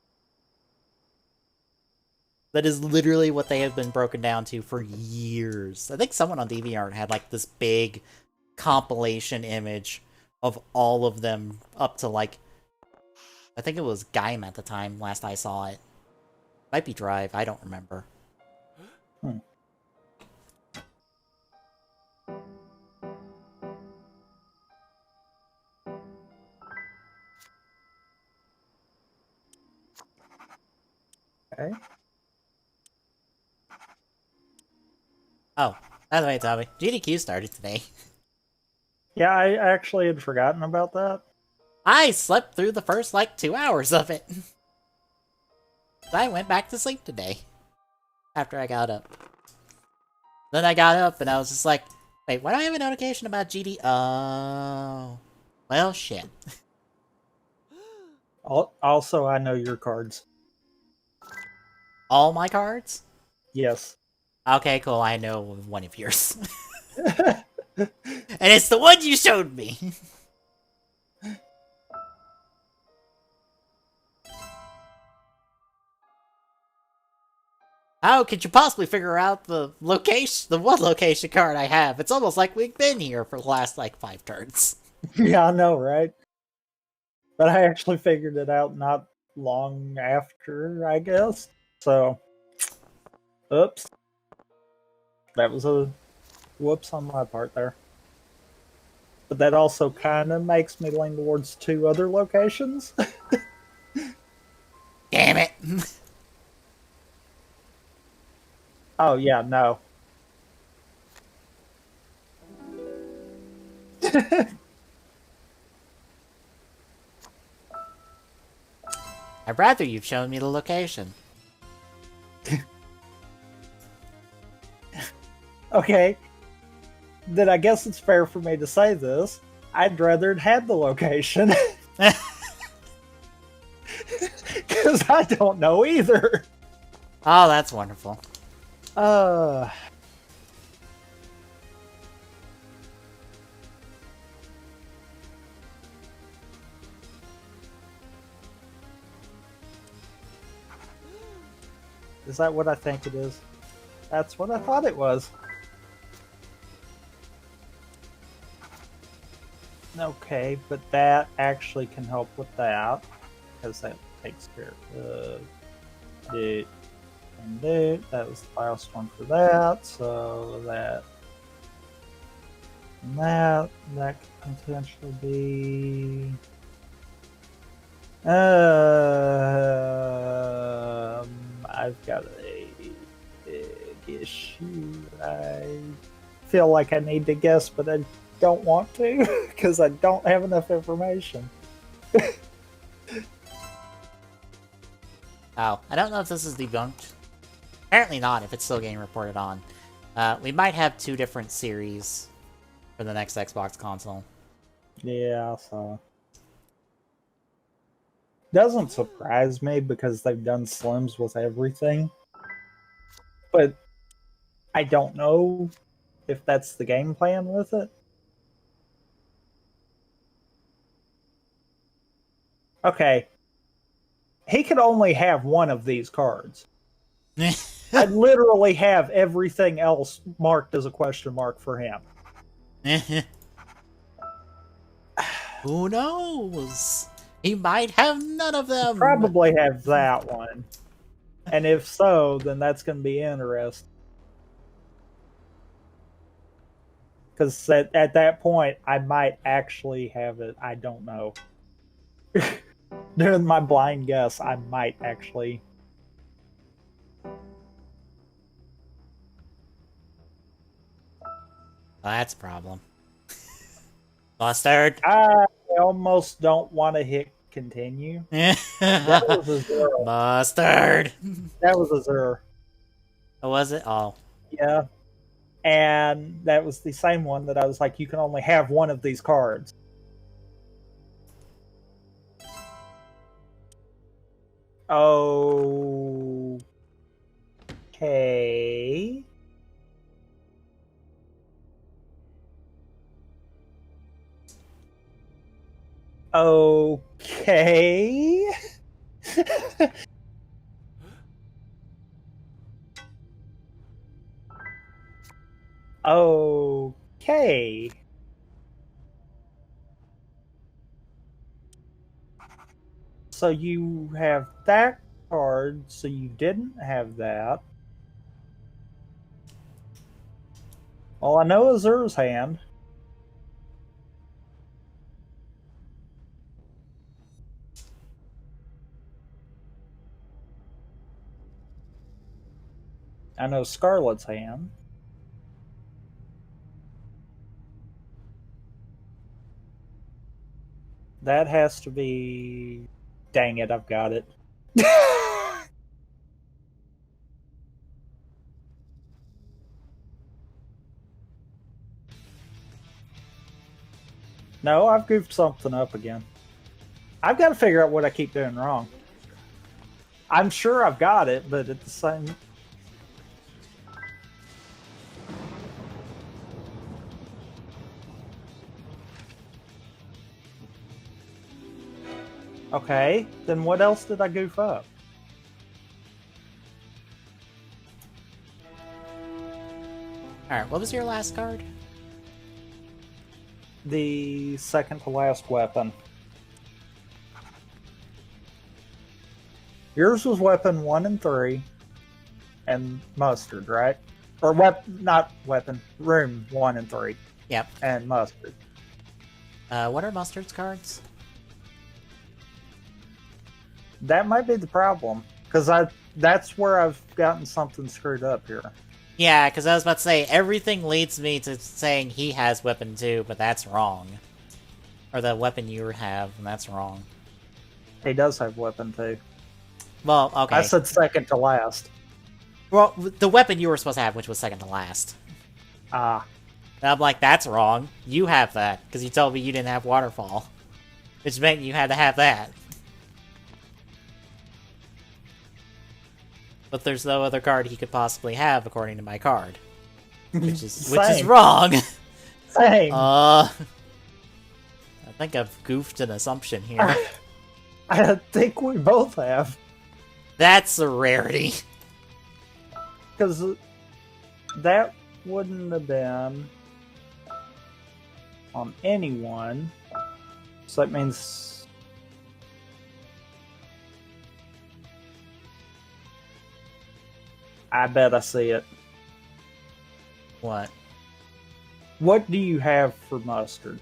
That is literally what they have been broken down to for years. I think someone on DeviantArt had like this big compilation image of all of them up to like, I think it was Gaim at the time, last I saw it. Might be Drive, I don't remember. Okay. Oh, by the way, Tommy, GDQ started today. Yeah, I actually had forgotten about that. I slept through the first, like, 2 hours of it. I went back to sleep today. After I got up. Then I got up and I was just like, wait, why do I have a notification about GD? Oh. Well, shit. Also, I know your cards. All my cards? Yes. Okay, cool, I know one of yours. And it's the one you showed me! How could you possibly figure out the location, the one location card I have? It's almost like we've been here for the last, like, 5 turns. Yeah, I know, right? But I actually figured it out not long after, I guess. So, oops. That was a whoops on my part there. But that also kind of makes me lean towards 2 other locations. Damn it! Oh, yeah, no. I'd rather you've shown me the location. Okay. Then I guess it's fair for me to say this. I'd rather it had the location. Because I don't know either. Oh, that's wonderful. Is that what I think it is? That's what I thought it was. Okay, but that actually can help with that. Because that takes care of it. And it. That was the Firestorm for that. So that. And that could potentially be. I've got a big issue. I feel like I need to guess, but I don't want to because I don't have enough information. Oh, I don't know if this is debunked. Apparently not, if it's still getting reported on. We might have 2 different series for the next Xbox console. Yeah, so. Doesn't surprise me because they've done slims with everything. But I don't know if that's the game plan with it. Okay. He could only have one of these cards. I literally have everything else marked as a question mark for him. Who knows? He might have none of them! Probably have that one. And if so, then that's going to be interesting. Because at that point, I might actually have it. I don't know. Doing my blind guess, I might actually. Well, that's a problem. Mustard! I almost don't want to hit continue. That was a 0. Mustard! That was a 0. What was it? Oh. Yeah. And that was the same one that I was like, you can only have one of these cards. Okay. Okay. Okay. So you have that card, so you didn't have that. All I know is Ur's hand. I know Scarlet's hand. That has to be. Dang it, I've got it. No, I've goofed something up again. I've got to figure out what I keep doing wrong. I'm sure I've got it, but at the same. Okay, then what else did I goof up? Alright, what was your last card? The second to last weapon. Yours was weapon 1 and 3, and mustard, right? Or not weapon, room 1 and 3. Yep. And mustard. What are Mustard's cards? That might be the problem, because that's where I've gotten something screwed up here. Yeah, because I was about to say, everything leads me to saying he has weapon 2, but that's wrong. Or the weapon you have, and that's wrong. He does have weapon 2. Well, okay. I said second to last. Well, the weapon you were supposed to have, which was second to last. Ah. And I'm like, that's wrong. You have that, because you told me you didn't have Waterfall. Which meant you had to have that. But there's no other card he could possibly have, according to my card. Which is wrong. Same. I think I've goofed an assumption here. I think we both have. That's a rarity. Because that wouldn't have been on anyone. So that means I bet I see it. What? What do you have for mustard?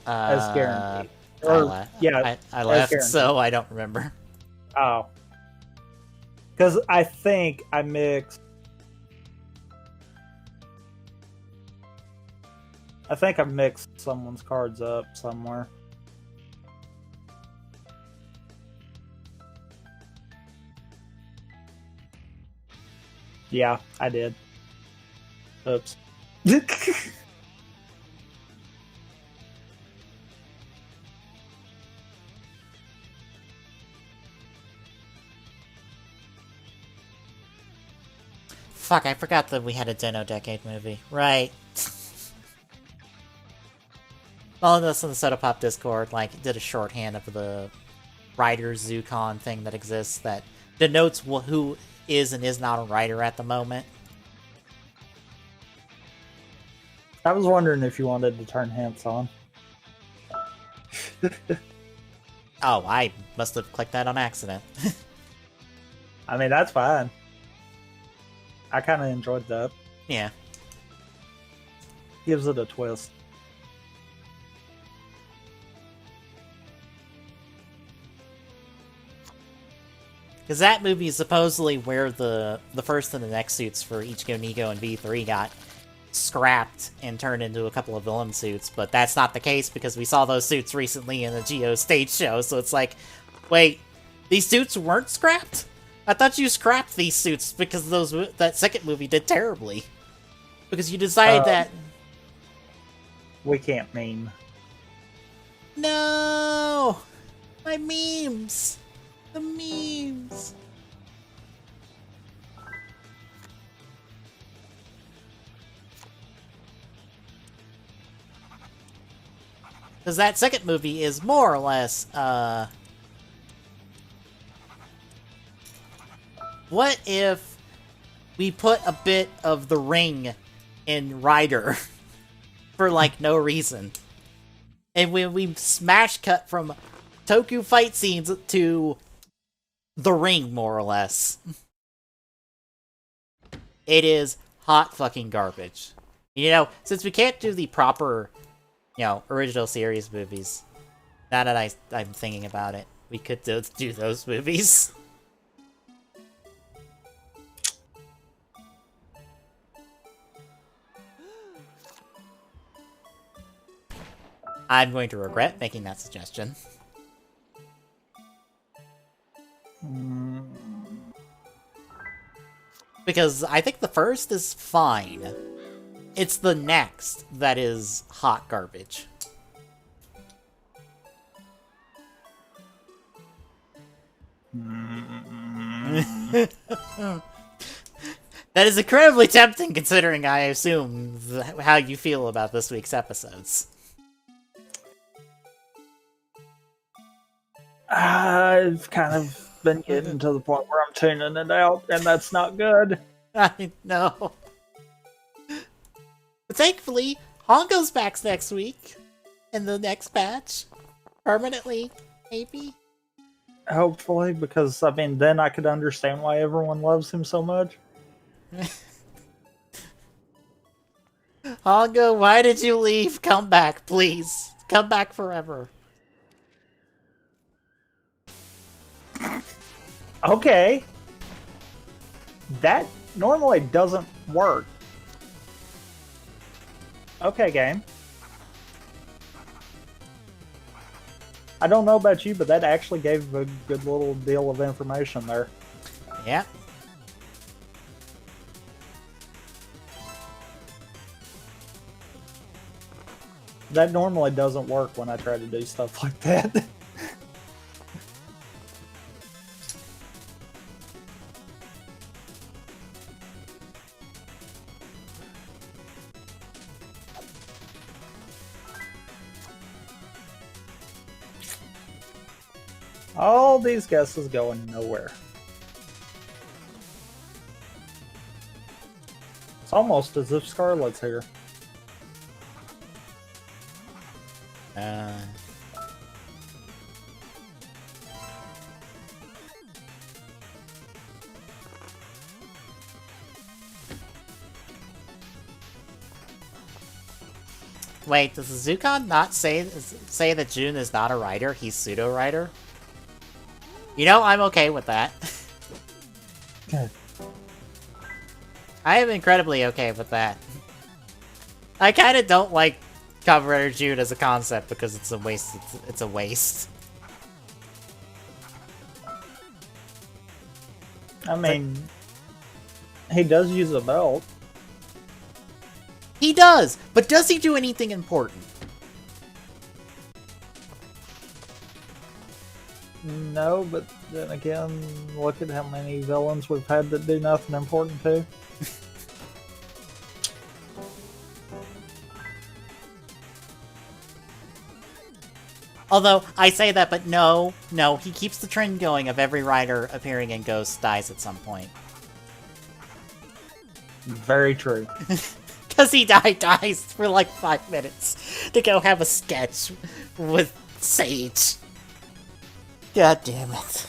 As guaranteed. I left, so I don't remember. Oh. Because I think I mixed. I think I mixed someone's cards up somewhere. Yeah, I did. Oops. Fuck, I forgot that we had a Dino Decade movie. Right. All this on the Soda Pop Discord, like, did a shorthand of the writer Zukon thing that exists that denotes who is and is not a writer at the moment. I was wondering if you wanted to turn hints on. Oh, I must have clicked that on accident. I mean, that's fine. I kind of enjoyed that. Yeah. Gives it a twist. Because that movie is supposedly where the first and the next suits for Ichigo, Nigo, and V3 got scrapped and turned into a couple of villain suits, but that's not the case because we saw those suits recently in the Geo stage show, so it's like, wait, these suits weren't scrapped? I thought you scrapped these suits because that second movie did terribly. Because you decided that... We can't meme. No! My memes! The memes! Because that second movie is more or less, what if we put a bit of The Ring in Ryder for, like, no reason? And when we smash cut from Toku fight scenes to The Ring, more or less. It is hot fucking garbage. You know, since we can't do the proper, you know, original series movies, now that I'm thinking about it, we could do those movies. I'm going to regret making that suggestion. Because I think the first is fine. It's the next that is hot garbage. That is incredibly tempting considering I assume how you feel about this week's episodes. I've kind of been getting to the point where I'm tuning it out, and that's not good. I know. But thankfully, Hongo's back next week. In the next batch. Permanently, maybe? Hopefully, because, I mean, then I could understand why everyone loves him so much. Hongo, why did you leave? Come back, please. Come back forever. Okay. That normally doesn't work. Okay, game. I don't know about you, but that actually gave a good little deal of information there. Yeah. That normally doesn't work when I try to do stuff like that. All these guesses going nowhere. It's almost as if Scarlet's here. Wait, does Zukon not say that June is not a writer? He's pseudo-writer? You know, I'm okay with that. Good. I am incredibly okay with that. I kind of don't like Kamen Rider June as a concept because it's a waste. It's a waste. I mean, he does use a belt. He does, but does he do anything important? No, but then again, look at how many villains we've had that do nothing important too. Although, I say that, but no, he keeps the trend going of every writer appearing in Ghost dies at some point. Very true. Because he dies for like 5 minutes to go have a sketch with Sage. God damn it.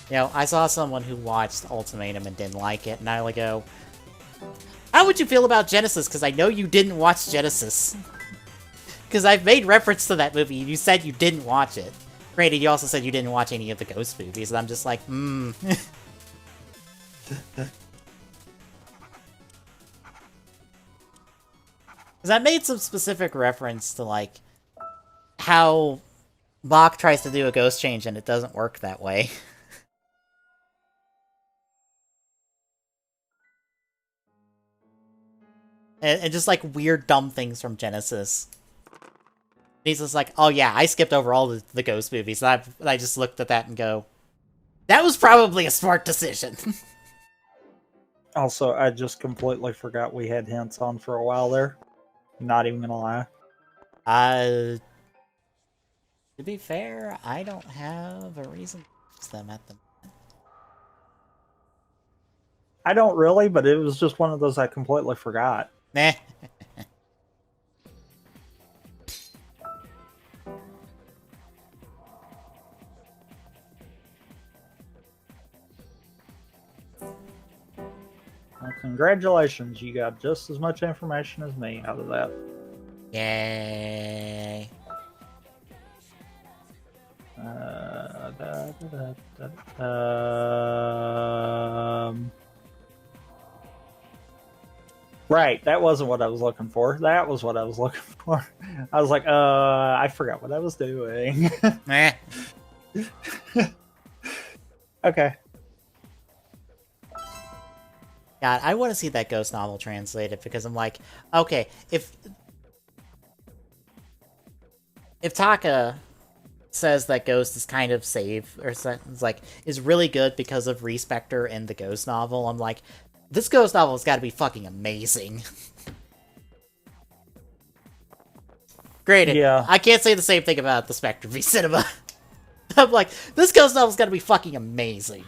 You know, I saw someone who watched Ultimatum and didn't like it, and I would go, how would you feel about Genesis? Because I know you didn't watch Genesis. Because I've made reference to that movie, and you said you didn't watch it. Granted, you also said you didn't watch any of the Ghost movies, and I'm just like, Because I made some specific reference to, like, how Bach tries to do a ghost change and it doesn't work that way. and just, like, weird, dumb things from Genesis. He's just like, oh yeah, I skipped over all the Ghost movies. And I just looked at that and go, that was probably a smart decision. Also, I just completely forgot we had hints on for a while there. Not even gonna lie. To be fair, I don't have a reason to use them at the moment. I don't really, but it was just one of those I completely forgot. Meh. Well, congratulations, you got just as much information as me out of that. Yay. Right, that wasn't what I was looking for. That was what I was looking for. I was like, I forgot what I was doing. Meh. Okay. God, I want to see that Ghost novel translated because I'm like, okay, if Taka says that Ghost is kind of safe, or is really good because of Respecter in the Ghost novel, I'm like, this Ghost novel has got to be fucking amazing. Granted, Yeah. I can't say the same thing about the Spectre v Cinema. I'm like, this Ghost novel's got to be fucking amazing.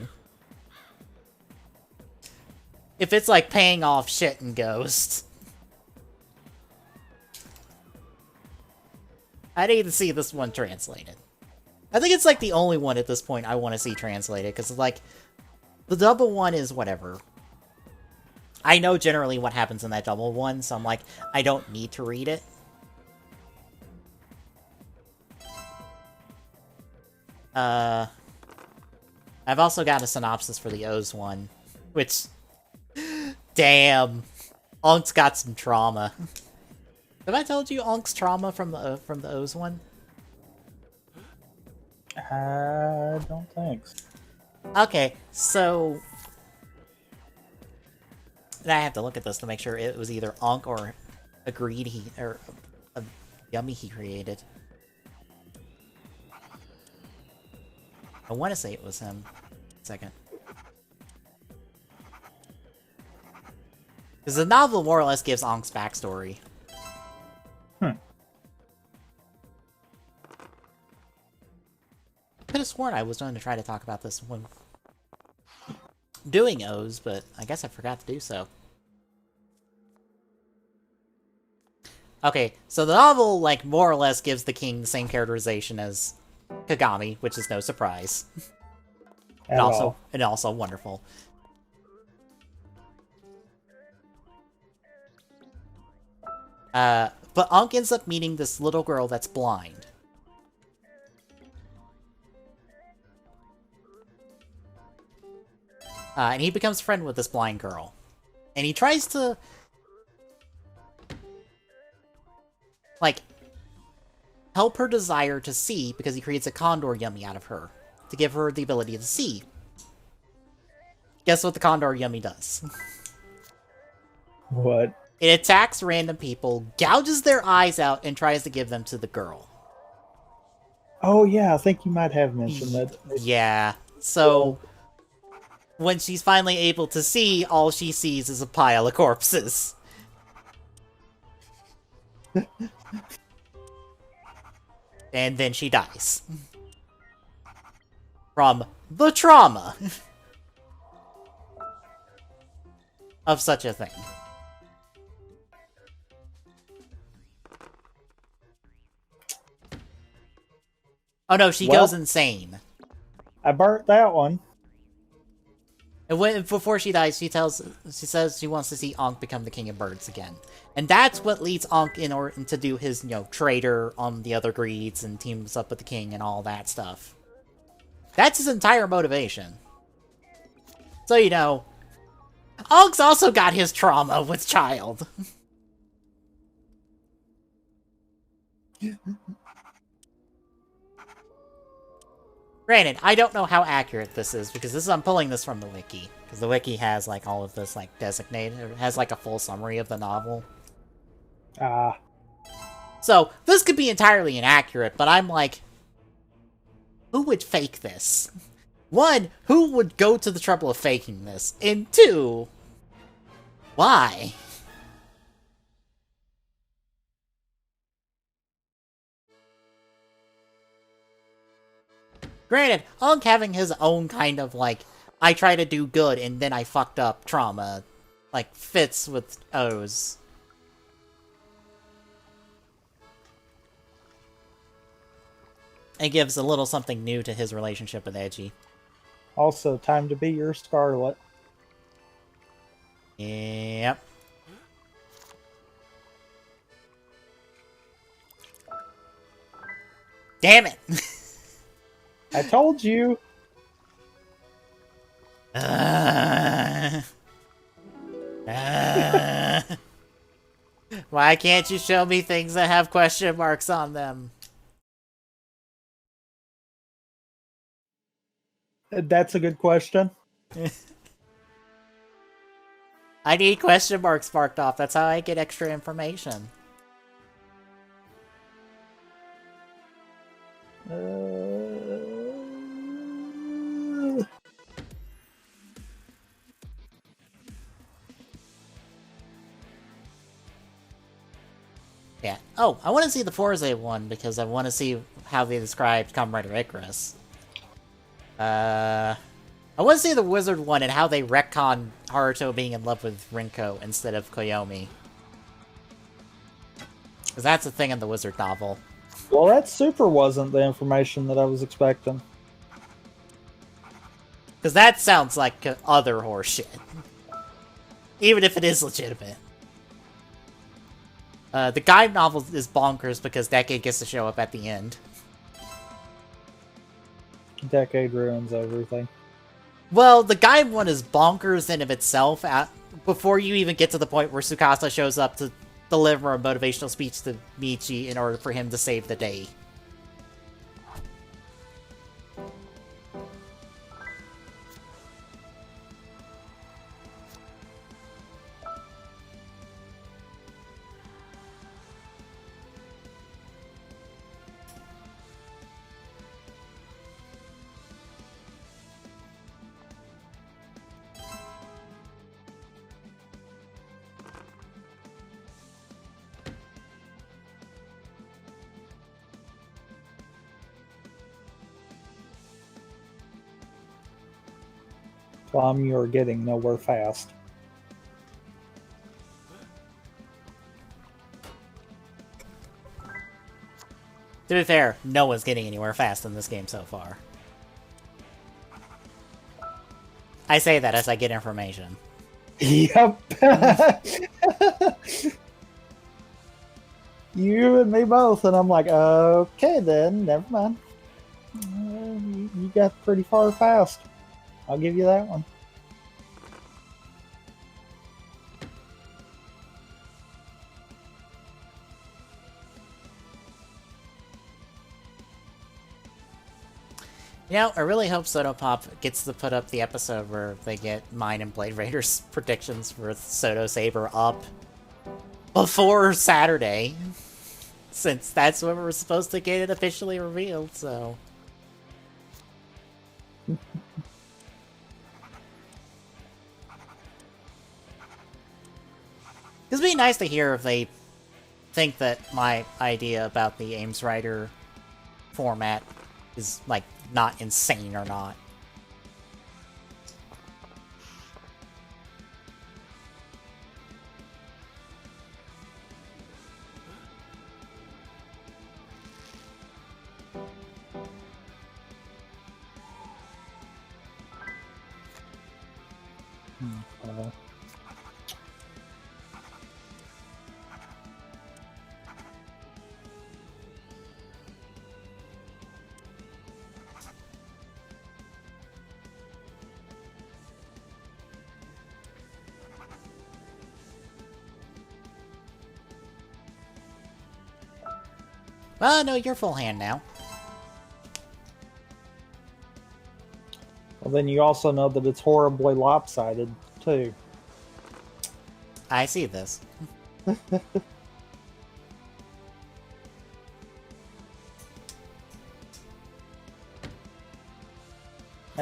If it's like paying off shit in Ghost. I need to see this one translated. I think it's like the only one at this point I want to see translated, because like, the double one is whatever. I know generally what happens in that double one, so I'm like, I don't need to read it. I've also got a synopsis for the O's one, which, damn, Onk's got some trauma. Have I told you Onk's trauma from the O's one? I don't think so. Okay, so I have to look at this to make sure it was either Onk or a yummy he created. I want to say it was him. Second. Because the novel more or less gives Onk's backstory. I could have sworn I was going to try to talk about this when doing O's, but I guess I forgot to do so. Okay, so the novel, like, more or less gives the king the same characterization as Kagami, which is no surprise. At all. And also wonderful. But Ankh ends up meeting this little girl that's blind. And he becomes friend with this blind girl. And he tries to, like, help her desire to see because he creates a condor yummy out of her to give her the ability to see. Guess what the condor yummy does? What? It attacks random people, gouges their eyes out, and tries to give them to the girl. Oh yeah, I think you might have mentioned that. Yeah. So when she's finally able to see, all she sees is a pile of corpses. And then she dies. From the trauma of such a thing. Oh no, she goes insane. I burnt that one. And before she dies, she says she wants to see Ankh become the king of birds again. And that's what leads Ankh in order to do his, traitor on the other greeds and teams up with the king and all that stuff. That's his entire motivation. So, Ankh's also got his trauma with child. Granted, I don't know how accurate this is, because I'm pulling this from the wiki. Because the wiki has, like, all of this, like, designated, it has, like, a full summary of the novel. So, this could be entirely inaccurate, but I'm like, who would fake this? One, who would go to the trouble of faking this? And two, why? Granted, Unk having his own kind of, like, I try to do good and then I fucked up trauma, like, fits with O's. It gives a little something new to his relationship with Edgy. Also, time to be your Scarlet. Yep. Damn it! I told you! Why can't you show me things that have question marks on them? That's a good question. I need question marks marked off. That's how I get extra information. Yeah. Oh, I want to see the Forza one because I want to see how they described Kamen Rider Icarus. I want to see the Wizard one and how they retcon Haruto being in love with Rinko instead of Koyomi. Because that's a thing in the Wizard novel. Well, that super wasn't the information that I was expecting. Because that sounds like other horseshit. Even if it is legitimate. The guide novel is bonkers because Decade gets to show up at the end. Decade ruins everything. Well, the guide one is bonkers in of itself before you even get to the point where Tsukasa shows up to deliver a motivational speech to Michi in order for him to save the day. Plum, you're getting nowhere fast. To be fair, no one's getting anywhere fast in this game so far. I say that as I get information. Yep. You and me both, and I'm like, okay then, never mind. You got pretty far fast. I'll give you that one. You know, I really hope Sotopop gets to put up the episode where they get mine and Blade Raiders predictions for Soto Saber up before Saturday. Since that's when we're supposed to get it officially revealed, so... It'd be nice to hear if they think that my idea about the Ames Rider format is, like, not insane or not. Well, no, you're full hand now. Well, then you also know that it's horribly lopsided, too. I see this.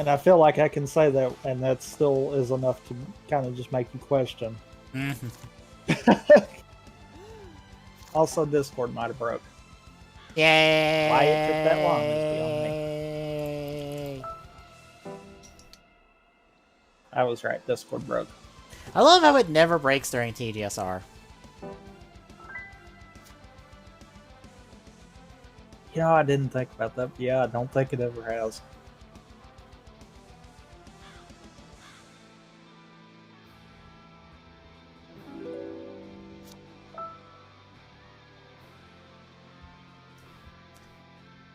And I feel like I can say that, and that still is enough to kind of just make you question. Also, Discord might have broke. Yay! Why it took that long is beyond me. I was right. Discord broke. I love how it never breaks during TGSR. Yeah, I didn't think about that. Yeah, I don't think it ever has.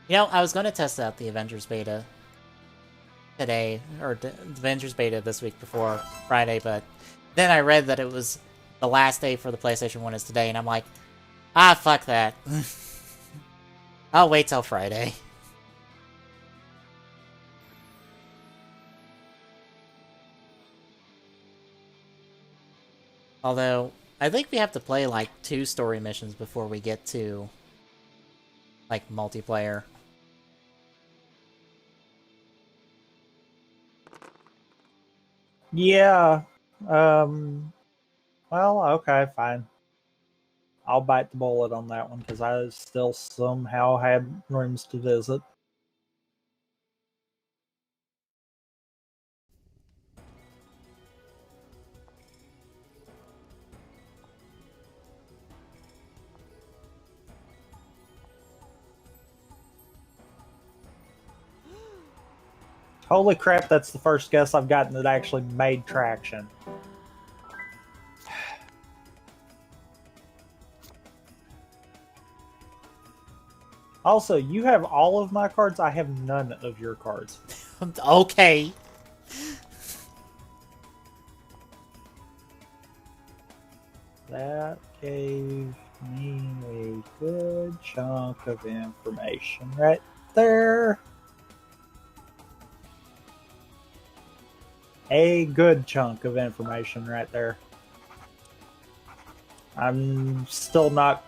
You know, I was going to test out the Avengers beta today, or the Avengers beta this week before Friday, but then I read that it was the last day for the PlayStation 1 is today, and I'm like, ah, fuck that. I'll wait till Friday. Although, I think we have to play like 2 story missions before we get to like multiplayer. Yeah. Well, okay, fine. I'll bite the bullet on that one because I still somehow had rooms to visit. Holy crap, that's the first guess I've gotten that actually made traction. Also, you have all of my cards. I have none of your cards. Okay. That gave me a good chunk of information right there. A good chunk of information right there. I'm still not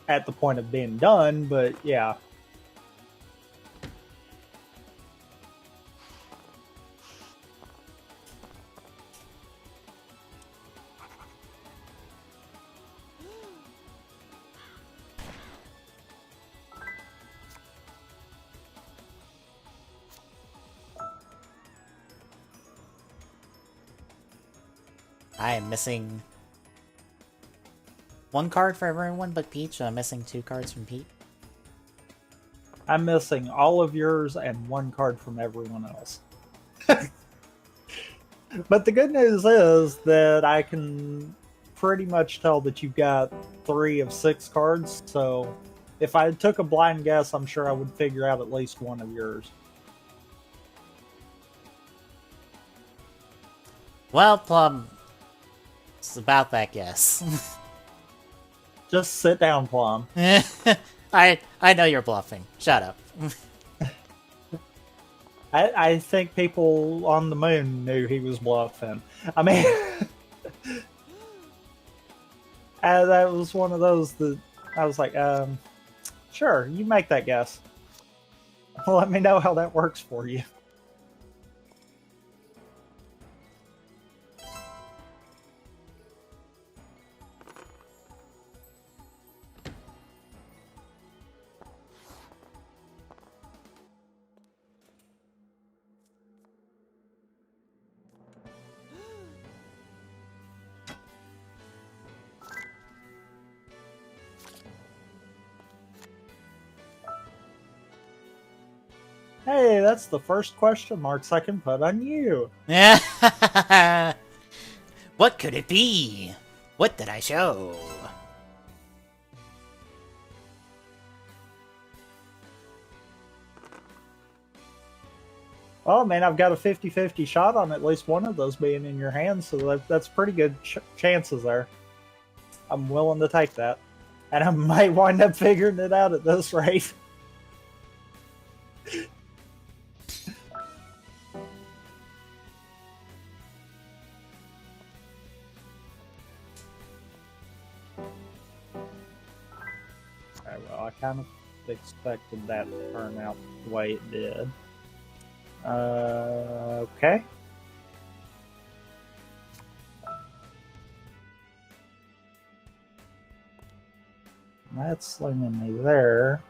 at the point of being done, but yeah. I am missing 1 card for everyone but Peach, and I'm missing 2 cards from Pete. I'm missing all of yours and 1 card from everyone else. But the good news is that I can pretty much tell that you've got 3 of 6 cards, so if I took a blind guess, I'm sure I would figure out at least 1 of yours. Well, Plum, it's about that guess. Just sit down, Plum. I know you're bluffing. Shut up. I think people on the moon knew he was bluffing. I mean, that was one of those that I was like, sure, you make that guess. Let me know how that works for you. Hey, that's the first question marks I can put on you. What could it be? What did I show? Oh man, I've got a 50-50 shot on at least one of those being in your hands, so that's pretty good chances there. I'm willing to take that. And I might wind up figuring it out at this rate. Well, I kind of expected that to turn out the way it did. Okay. That's slinging me there.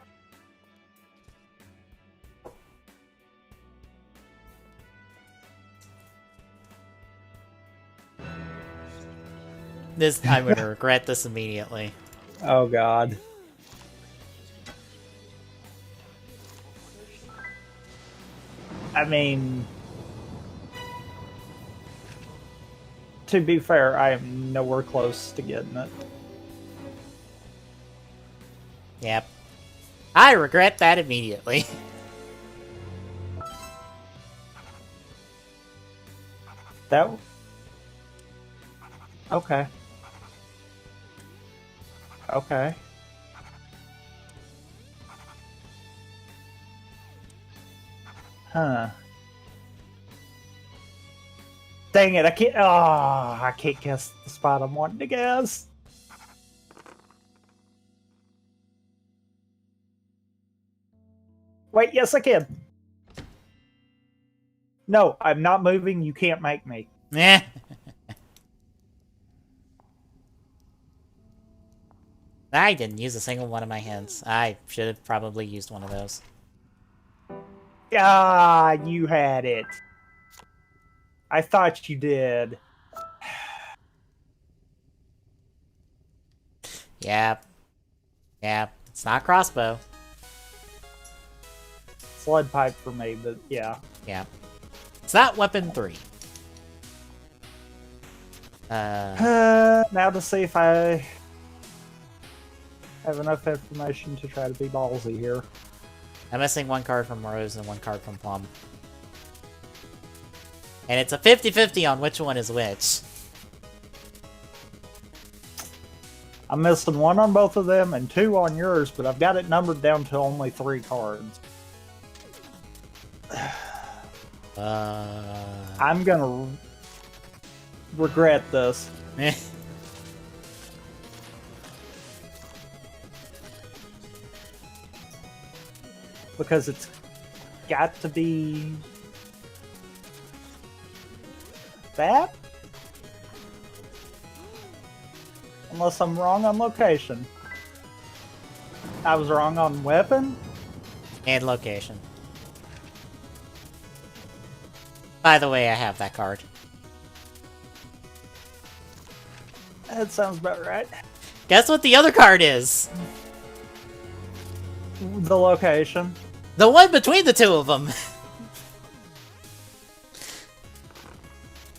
I'm gonna regret this immediately. Oh god. I mean, to be fair, I am nowhere close to getting it. Yep. I regret that immediately. That. Okay. Okay. Huh. Dang it, I can't. Oh, I can't guess the spot I'm wanting to guess. Wait, yes, I can. No, I'm not moving. You can't make me. Eh. I didn't use a single one of my hints. I should have probably used one of those. Ah, you had it. I thought you did. Yep. Yep. It's not crossbow. Sled pipe for me, but yeah. Yep. It's not weapon 3. Now to see if I have enough information to try to be ballsy here. I'm missing one card from Rose and one card from Plum. And it's a 50-50 on which one is which. I'm missing 1 on both of them and 2 on yours, but I've got it numbered down to only 3 cards. I'm gonna regret this. Because it's got to be that? Unless I'm wrong on location. I was wrong on weapon? And location. By the way, I have that card. That sounds about right. Guess what the other card is? The location. The one between the two of them.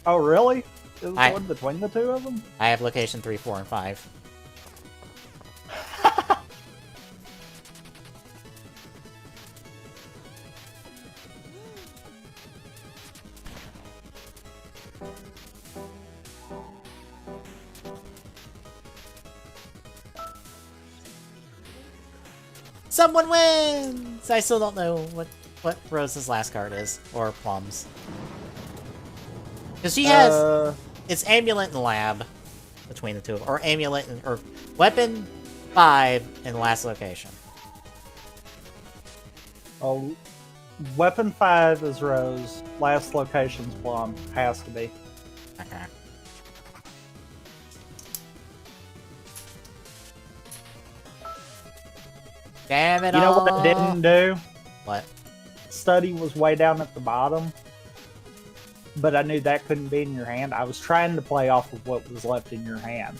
Oh, really? It was the one between the two of them? I have location 3, 4, and 5. Someone wins! I still don't know what Rose's last card is, or Plum's. Because she has... It's Amulet and Lab between the two, or Amulet and... or Weapon 5 in last location. Oh, weapon 5 is Rose. Last location's Plum. Has to be. Okay. Damn it all! You know what I didn't do? What? Study was way down at the bottom. But I knew that couldn't be in your hand. I was trying to play off of what was left in your hand.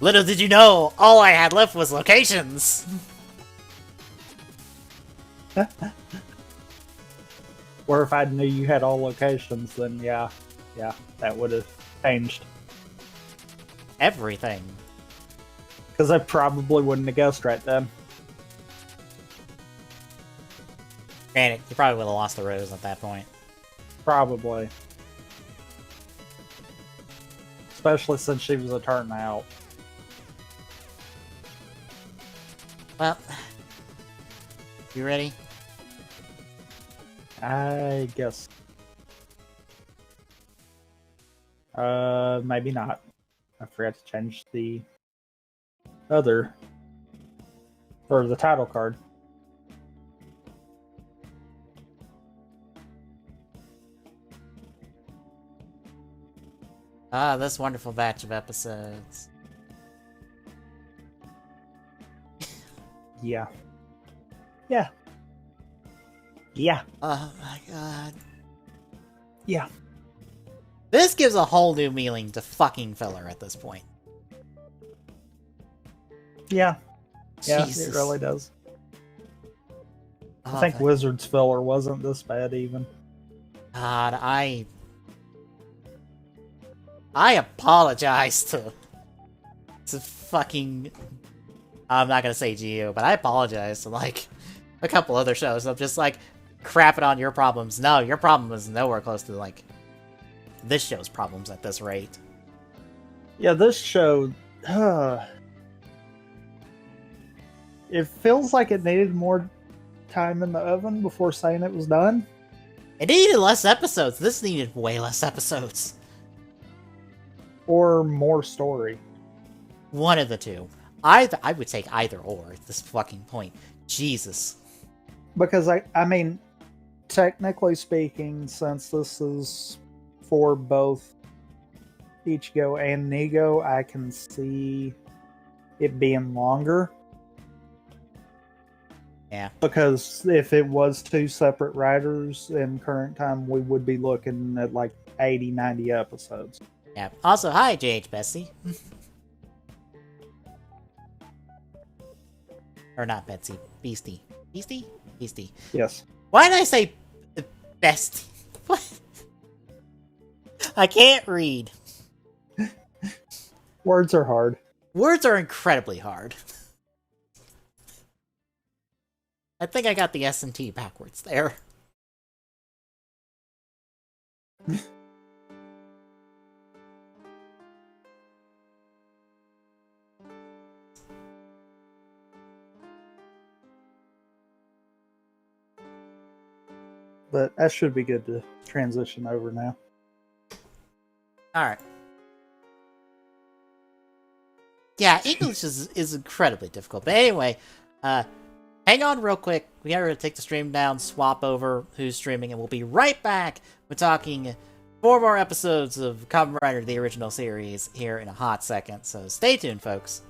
Little did you know, all I had left was locations! Or if I knew you had all locations, then yeah, that would have changed. Everything. Because I probably wouldn't have guessed right then. Granted, you probably would have lost the Rose at that point. Probably. Especially since she was a turn out. Well, you ready? I guess. Maybe not. I forgot to change the other, or the title card. Ah, this wonderful batch of episodes. Yeah. Yeah. Yeah. Oh my god. Yeah. This gives a whole new meaning to fucking filler at this point. Yeah. Yeah, Jesus. it really does. Oh, I think Wizard's filler wasn't this bad even. God, I apologize to fucking... I'm not gonna say Geo, but I apologize to, like, a couple other shows. I'm just, like, crapping on your problems. No, your problem is nowhere close to, like, this show's problems at this rate. Yeah, this show... it feels like it needed more time in the oven before saying it was done. It needed less episodes. This needed way less episodes. Or more story. One of the two. I would take either or at this fucking point. Jesus. Because, I mean, technically speaking, since this is for both Ichigo and Nigo, I can see it being longer. Yeah. Because if it was two separate writers in current time, we would be looking at like 80, 90 episodes. Yeah. Also, hi, JH Bessie. Or not Betsy. Beastie. Beastie? Beastie. Yes. Why did I say Bestie? What? I can't read. Words are hard. Words are incredibly hard. I think I got the S and T backwards there. But that should be good to transition over now. Alright. Yeah, English is incredibly difficult. But anyway, hang on real quick. We gotta take the stream down, swap over who's streaming, and we'll be right back. We're talking 4 more episodes of Kamen Rider, the original series, here in a hot second. So stay tuned, folks.